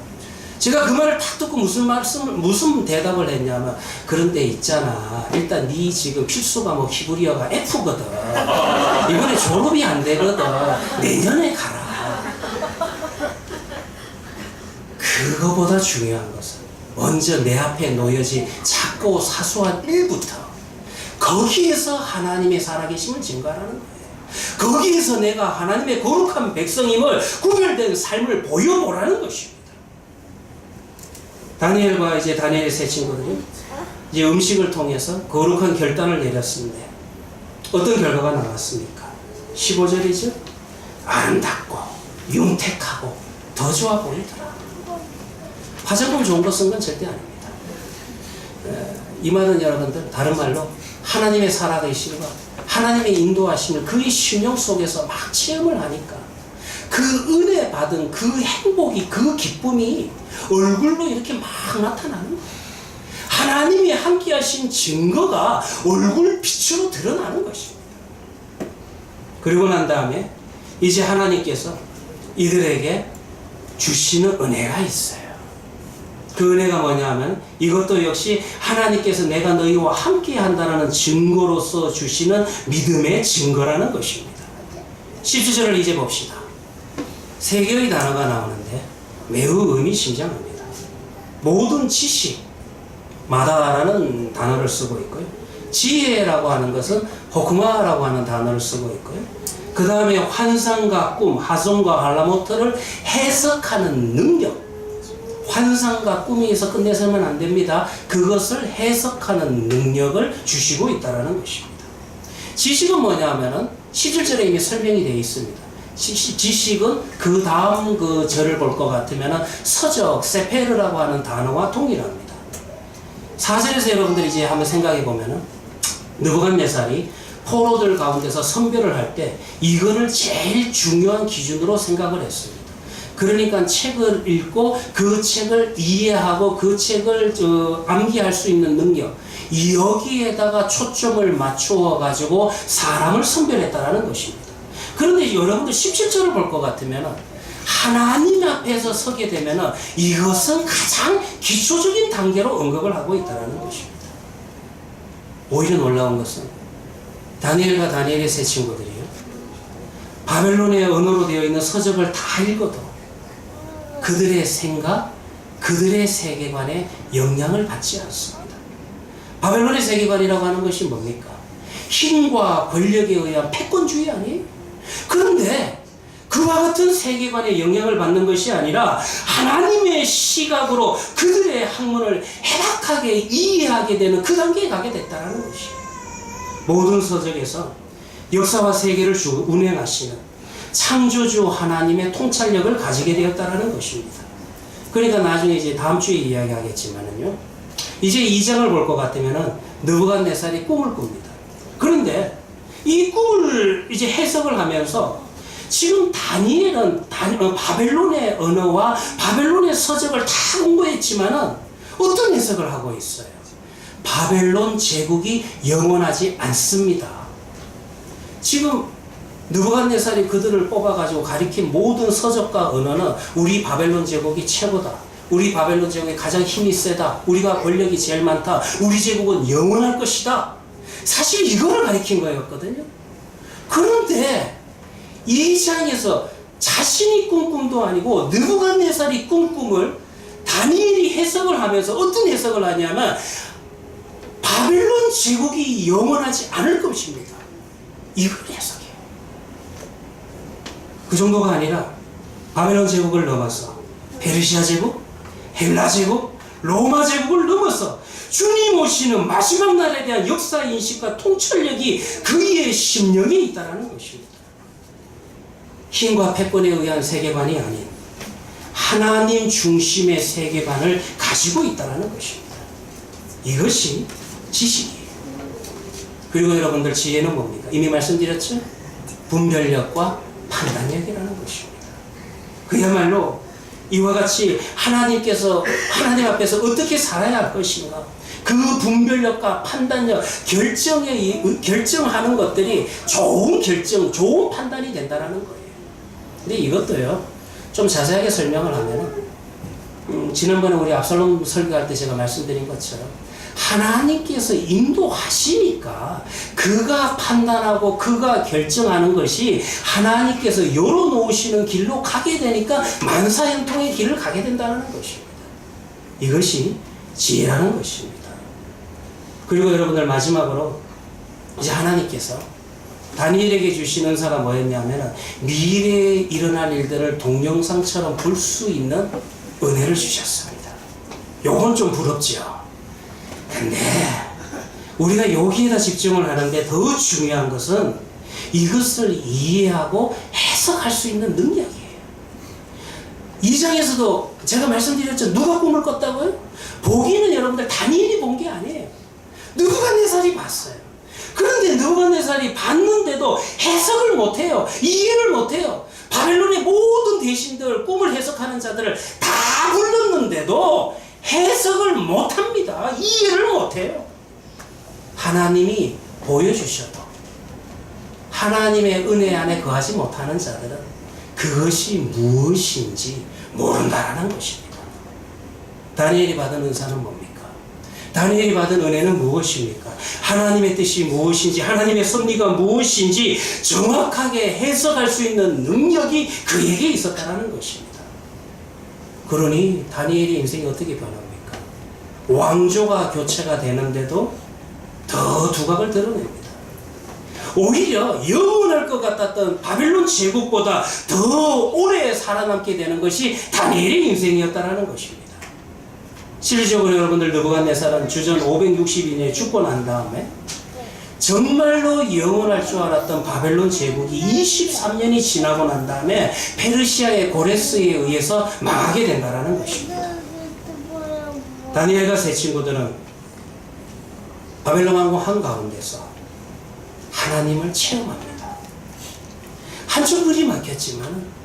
제가 그 말을 딱 듣고 무슨 대답을 했냐면, 그런데 있잖아, 일단 네 지금 필수 과목 히브리어가 F거든. 이번에 졸업이 안 되거든. 내년에 가라. 그거보다 중요한 것은 먼저 내 앞에 놓여진 작고 사소한 일부터 거기에서 하나님의 살아계심을 증거하라는 거예요. 거기에서 내가 하나님의 거룩한 백성임을 구별된 삶을 보여보라는 것입니다. 다니엘과 이제 다니엘의 세 친구들이 이제 음식을 통해서 거룩한 결단을 내렸습니다. 어떤 결과가 나왔습니까? 15절이죠. 아름답고 윤택하고 더 좋아 보이더라. 화장품 좋은 거 쓴 건 절대 아닙니다. 이 말은 여러분들 다른 말로 하나님의 살아계심과 하나님의 인도하심을 그의 심령 속에서 막 체험을 하니까 그 은혜 받은 그 행복이, 그 기쁨이 얼굴로 이렇게 막 나타나는 거예요. 하나님이 함께 하신 증거가 얼굴 빛으로 드러나는 것입니다. 그리고 난 다음에 이제 하나님께서 이들에게 주시는 은혜가 있어요. 그 은혜가 뭐냐 하면 이것도 역시 하나님께서 내가 너희와 함께 한다는 증거로서 주시는 믿음의 증거라는 것입니다. 17절을 이제 봅시다. 세 개의 단어가 나오는데 매우 의미심장합니다. 모든 지식마다라는 단어를 쓰고 있고요. 지혜라고 하는 것은 호크마라고 하는 단어를 쓰고 있고요. 그 다음에 환상과 꿈, 하솜과 할라모트를 해석하는 능력. 환상과 꿈에서 끝내서는 안 됩니다. 그것을 해석하는 능력을 주시고 있다는 것입니다. 지식은 뭐냐 하면은 17절에 이미 설명이 되어 있습니다. 지식은 그 다음 그 절을 볼 것 같으면은 서적, 세페르라고 하는 단어와 동일합니다. 4절에서 여러분들이 이제 한번 생각해 보면은 느부갓네살이 포로들 가운데서 선별을 할 때 이거를 제일 중요한 기준으로 생각을 했습니다. 그러니까 책을 읽고 그 책을 이해하고 그 책을 암기할 수 있는 능력, 여기에다가 초점을 맞추어 가지고 사람을 선별했다라는 것입니다. 그런데 여러분들 17절을 볼 것 같으면 하나님 앞에서 서게 되면 이것은 가장 기초적인 단계로 언급을 하고 있다는 것입니다. 오히려 놀라운 것은 다니엘과 다니엘의 세 친구들이요, 바벨론의 언어로 되어 있는 서적을 다 읽어도 그들의 생각, 그들의 세계관에 영향을 받지 않습니다. 바벨론의 세계관이라고 하는 것이 뭡니까? 힘과 권력에 의한 패권주의 아니에요? 그런데 그와 같은 세계관에 영향을 받는 것이 아니라 하나님의 시각으로 그들의 학문을 해박하게 이해하게 되는 그 단계에 가게 됐다는 것이에요. 모든 서적에서 역사와 세계를 운행하시는 창조주 하나님의 통찰력을 가지게 되었다는 것입니다. 그러니까 나중에 이제 다음 주에 이야기하겠지만은요, 이제 2장을 볼 것 같으면은 느부갓네살이 꿈을 꿉니다. 그런데 이 꿈을 이제 해석을 하면서 지금 다니엘은 바벨론의 언어와 바벨론의 서적을 다 공부했지만은 어떤 해석을 하고 있어요? 바벨론 제국이 영원하지 않습니다. 지금 느부갓네살이 그들을 뽑아가지고 가리킨 모든 서적과 언어는 우리 바벨론 제국이 최고다, 우리 바벨론 제국이 가장 힘이 세다, 우리가 권력이 제일 많다, 우리 제국은 영원할 것이다, 사실 이거를 가리킨 거였거든요. 그런데 이 장에서 자신이 꾼 꿈도 아니고 느부갓네살이 꾼 꿈을 다니엘이 해석을 하면서 어떤 해석을 하냐면 바벨론 제국이 영원하지 않을 것입니다, 이걸 해석해요. 그 정도가 아니라 바벨론 제국을 넘어서 페르시아 제국, 헬라 제국, 로마 제국을 넘어서 주님 오시는 마지막 날에 대한 역사 인식과 통찰력이 그의 심령에 있다는 것입니다. 힘과 패권에 의한 세계관이 아닌 하나님 중심의 세계관을 가지고 있다는 것입니다. 이것이 지식이에요. 그리고 여러분들 지혜는 뭡니까? 이미 말씀드렸죠? 분별력과 판단력이라는 것입니다. 그야말로 이와 같이 하나님께서 하나님 앞에서 어떻게 살아야 할 것인가, 그 분별력과 판단력, 결정하는 것들이 좋은 결정, 좋은 판단이 된다는 거예요. 근데 이것도요, 좀 자세하게 설명을 하면은 지난번에 우리 압살롬 설교할 때 제가 말씀드린 것처럼 하나님께서 인도하시니까 그가 판단하고 그가 결정하는 것이 하나님께서 열어놓으시는 길로 가게 되니까 만사형통의 길을 가게 된다는 것입니다. 이것이 지혜라는 것입니다. 그리고 여러분들 마지막으로 이제 하나님께서 다니엘에게 주신 은사가 뭐였냐면 미래에 일어날 일들을 동영상처럼 볼 수 있는 은혜를 주셨습니다. 요건 좀 부럽죠. 근데 우리가 여기에다 집중을 하는데 더 중요한 것은 이것을 이해하고 해석할 수 있는 능력이에요. 2장에서도 제가 말씀드렸죠. 누가 꿈을 꿨다고요? 보기는 여러분들 다니엘이 본 게 아니에요. 느부갓네살이 봤어요. 그런데 느부갓네살이 봤는데도 해석을 못해요. 이해를 못해요. 바벨론의 모든 대신들, 꿈을 해석하는 자들을 다 불렀는데도 해석을 못합니다. 이해를 못해요. 하나님이 보여주셔도 하나님의 은혜 안에 거하지 못하는 자들은 그것이 무엇인지 모른다라는 것입니다. 다니엘이 받은 은사는 뭡니까? 다니엘이 받은 은혜는 무엇입니까? 하나님의 뜻이 무엇인지, 하나님의 섭리가 무엇인지 정확하게 해석할 수 있는 능력이 그에게 있었다는 것입니다. 그러니 다니엘의 인생이 어떻게 변합니까? 왕조가 교체가 되는데도 더 두각을 드러냅니다. 오히려 영원할 것 같았던 바벨론 제국보다 더 오래 살아남게 되는 것이 다니엘의 인생이었다는 것입니다. 실질적으로 여러분들 느부갓네살은 주전 562년에 죽고 난 다음에 정말로 영원할 줄 알았던 바벨론 제국이 23년이 지나고 난 다음에 페르시아의 고레스에 의해서 망하게 된다는 것입니다. 다니엘과 세 친구들은 바벨론 왕국 한가운데서 하나님을 체험합니다. 한쪽 문이 막혔지만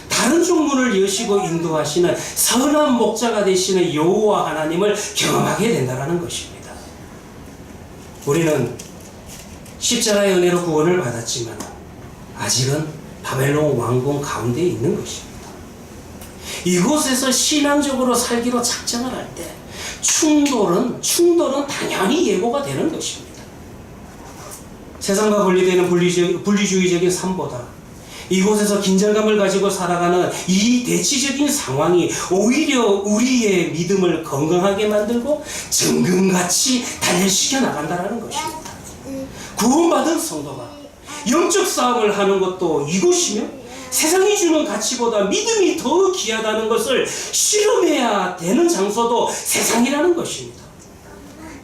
다른 쪽 문을 여시고 인도하시는 선한 목자가 되시는 여호와 하나님을 경험하게 된다는 것입니다. 우리는 십자가의 은혜로 구원을 받았지만 아직은 바벨론 왕궁 가운데 있는 것입니다. 이곳에서 신앙적으로 살기로 작정을 할 때 충돌은 당연히 예고가 되는 것입니다. 세상과 분리되는 분리주의적인 삶보다 이곳에서 긴장감을 가지고 살아가는 이 대치적인 상황이 오히려 우리의 믿음을 건강하게 만들고 정금같이 단련시켜 나간다는 것입니다. 구원받은 성도가 영적 싸움을 하는 것도 이곳이며 세상이 주는 가치보다 믿음이 더 귀하다는 것을 실험해야 되는 장소도 세상이라는 것입니다.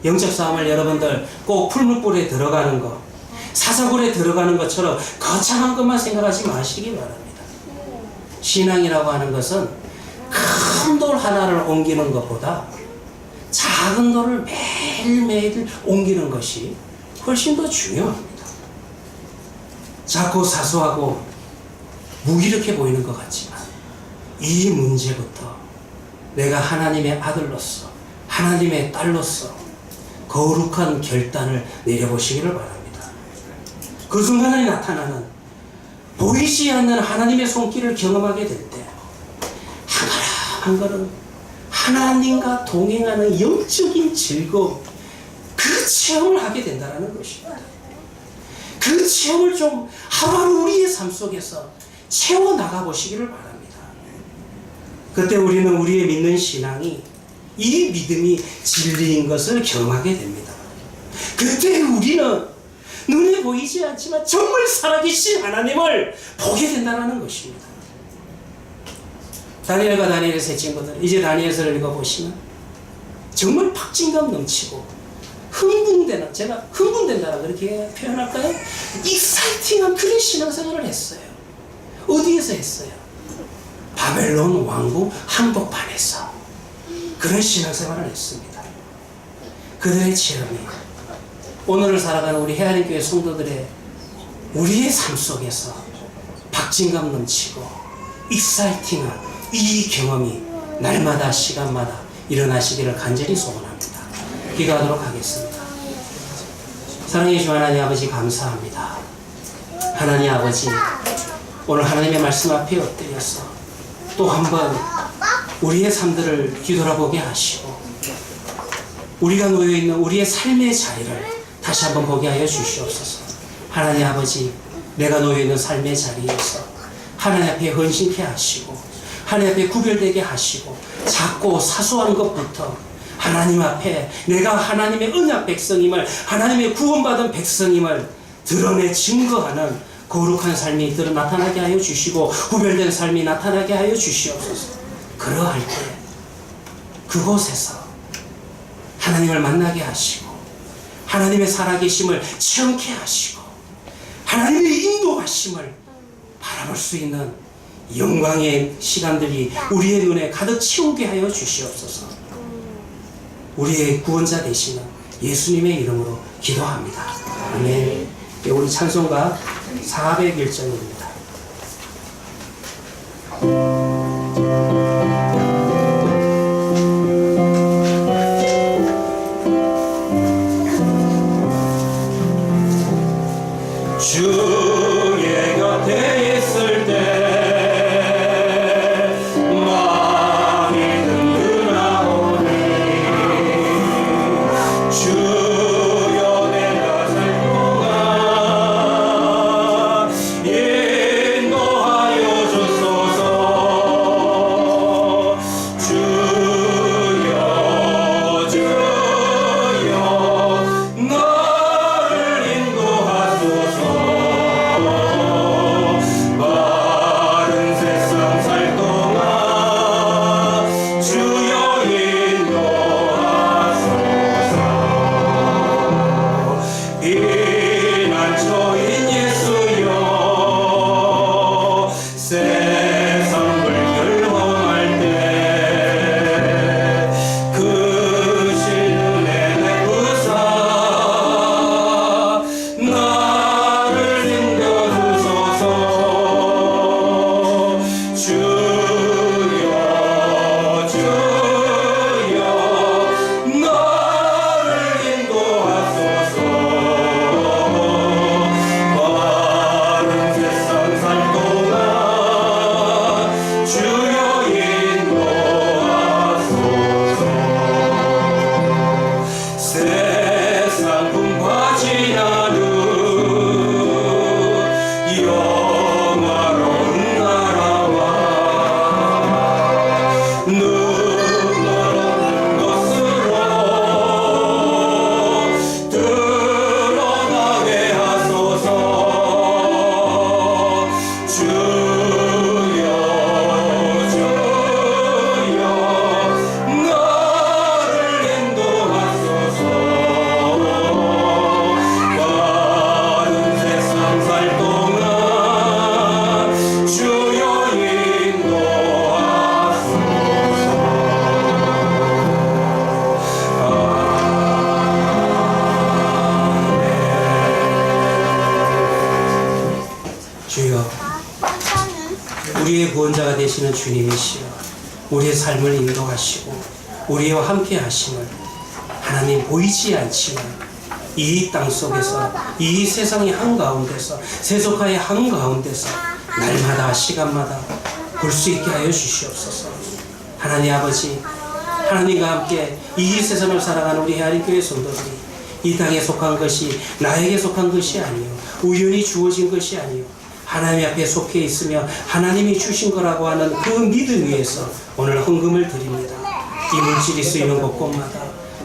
영적 싸움을 여러분들 꼭 풀무불에 들어가는 것, 사사굴에 들어가는 것처럼 거창한 것만 생각하지 마시기 바랍니다. 신앙이라고 하는 것은 큰 돌 하나를 옮기는 것보다 작은 돌을 매일매일 옮기는 것이 훨씬 더 중요합니다. 작고 사소하고 무기력해 보이는 것 같지만 이 문제부터 내가 하나님의 아들로서, 하나님의 딸로서 거룩한 결단을 내려보시기를 바랍니다. 그 순간에 나타나는 보이지 않는 하나님의 손길을 경험하게 될 때 한 걸음 하나님과 동행하는 영적인 즐거움, 그 체험을 하게 된다는 것입니다. 그 체험을 좀 하루하루 우리의 삶 속에서 채워나가 보시기를 바랍니다. 그때 우리는 우리의 믿는 신앙이 이 믿음이 진리인 것을 경험하게 됩니다. 그때 우리는 눈에 보이지 않지만 정말 살아계신 하나님을 보게 된다는 것입니다. 다니엘과 다니엘의 세 친구들, 이제 다니엘서를 읽어보시면 정말 박진감 넘치고 흥분되는, 제가 흥분된다라고 그렇게 표현할까요? 익사이팅한 그런 신앙생활을 했어요. 어디에서 했어요? 바벨론 왕국 한복판에서 그런 신앙생활을 했습니다. 그들의 체험이 오늘을 살아가는 우리 헤아림교회 성도들의 우리의 삶 속에서 박진감 넘치고 익사이팅한 이 경험이 날마다 시간마다 일어나시기를 간절히 소원합니다. 기도하도록 하겠습니다. 사랑해 주신 하나님 아버지 감사합니다. 하나님 아버지, 오늘 하나님의 말씀 앞에 엎드려서 또 한번 우리의 삶들을 뒤돌아보게 하시고 우리가 놓여있는 우리의 삶의 자리를 다시 한번 보게 하여 주시옵소서. 하나님 아버지, 내가 놓여있는 삶의 자리에서 하나님 앞에 헌신케 하시고 하나님 앞에 구별되게 하시고 작고 사소한 것부터 하나님 앞에 내가 하나님의 언약 백성임을, 하나님의 구원받은 백성임을 드러내 증거하는 거룩한 삶이 나타나게 하여 주시고 구별된 삶이 나타나게 하여 주시옵소서. 그러할 때 그곳에서 하나님을 만나게 하시고 하나님의 살아계심을 체험케 하시고 하나님의 인도하심을 바라볼 수 있는 영광의 시간들이 우리의 눈에 가득 채우게 하여 주시옵소서. 우리의 구원자 되시는 예수님의 이름으로 기도합니다. 아멘. 우리 찬송가 401장입니다. 주의 곁에 있을 때 구원자가 되시는 주님이시여 우리의 삶을 인도하시고 우리와 함께 하심을 하나님 보이지 않지만 이 땅 속에서 이 세상의 한가운데서 세속화의 한가운데서 날마다 시간마다 볼 수 있게 하여 주시옵소서. 하나님 아버지, 하나님과 함께 이 세상을 살아가는 우리 헤아린교회 성도들이 이 땅에 속한 것이 나에게 속한 것이 아니요 우연히 주어진 것이 아니요 하나님 앞에 속해 있으며 하나님이 주신 거라고 하는 그 믿음 위에서 오늘 헌금을 드립니다. 이 물질이 쓰이는 곳곳마다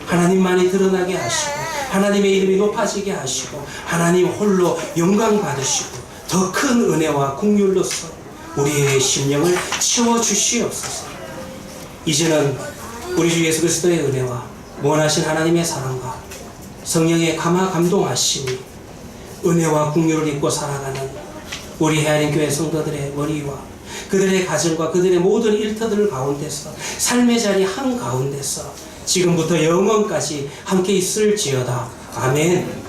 하나님만이 드러나게 하시고 하나님의 이름이 높아지게 하시고 하나님 홀로 영광 받으시고 더 큰 은혜와 긍휼로서 우리의 심령을 채워주시옵소서. 이제는 우리 주 예수 그리스도의 은혜와 원하신 하나님의 사랑과 성령의 감화감동하심이 은혜와 긍휼을 입고 살아가는 우리 헤아린교회 성도들의 머리와 그들의 가정과 그들의 모든 일터들 가운데서 삶의 자리 한가운데서 지금부터 영원까지 함께 있을지어다. 아멘.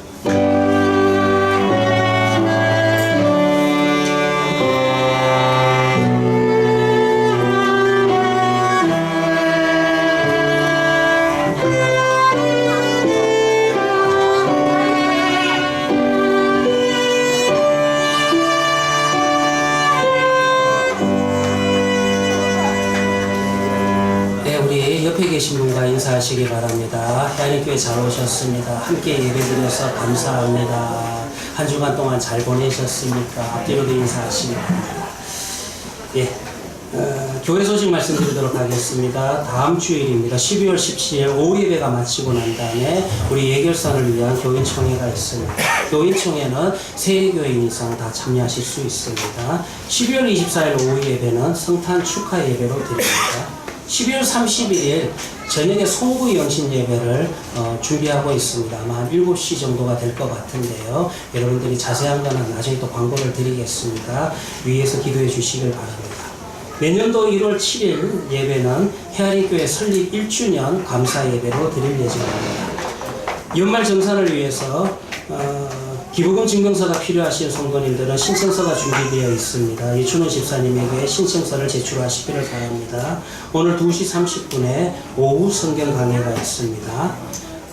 옆에 계신 분과 인사하시기 바랍니다. 헤아린교회 잘 오셨습니다. 함께 예배드려서 감사합니다. 한 주간 동안 잘 보내셨습니까? 앞뒤로도 인사하시기 바랍니다. 예, 교회 소식 말씀드리도록 하겠습니다. 다음 주일입니다. 12월 17일 오후 예배가 마치고 난 다음에 우리 예결선을 위한 교인총회가 있습니다. 교인총회는 세교인 이상 다 참여하실 수 있습니다. 12월 24일 오후 예배는 성탄 축하 예배로 드립니다. 12월 31일 저녁에 송구 영신 예배를 준비하고 있습니다. 아마 한 7시 정도가 될 것 같은데요. 여러분들이 자세한 거는 나중에 또 광고를 드리겠습니다. 위에서 기도해 주시길 바랍니다. 내년도 1월 7일 예배는 헤아린교회 설립 1주년 감사 예배로 드릴 예정입니다. 연말 정산을 위해서 기부금 증명서가 필요하신 성도님들은 신청서가 준비되어 있습니다. 이춘호 집사님에게 신청서를 제출하시기를 바랍니다. 오늘 2시 30분에 오후 성경 강해가 있습니다.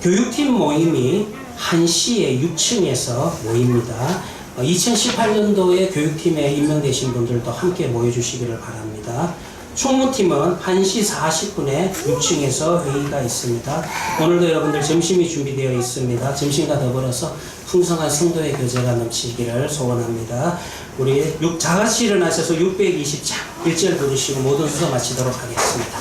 교육팀 모임이 1시에 6층에서 모입니다. 2018년도에 교육팀에 임명되신 분들도 함께 모여주시기를 바랍니다. 총무팀은 1시 40분에 6층에서 회의가 있습니다. 오늘도 여러분들 점심이 준비되어 있습니다. 점심과 더불어서 풍성한 성도의 교제가 넘치기를 소원합니다. 우리 다같이 일어나셔서 620장 1절 부르시고 모든 수서 마치도록 하겠습니다.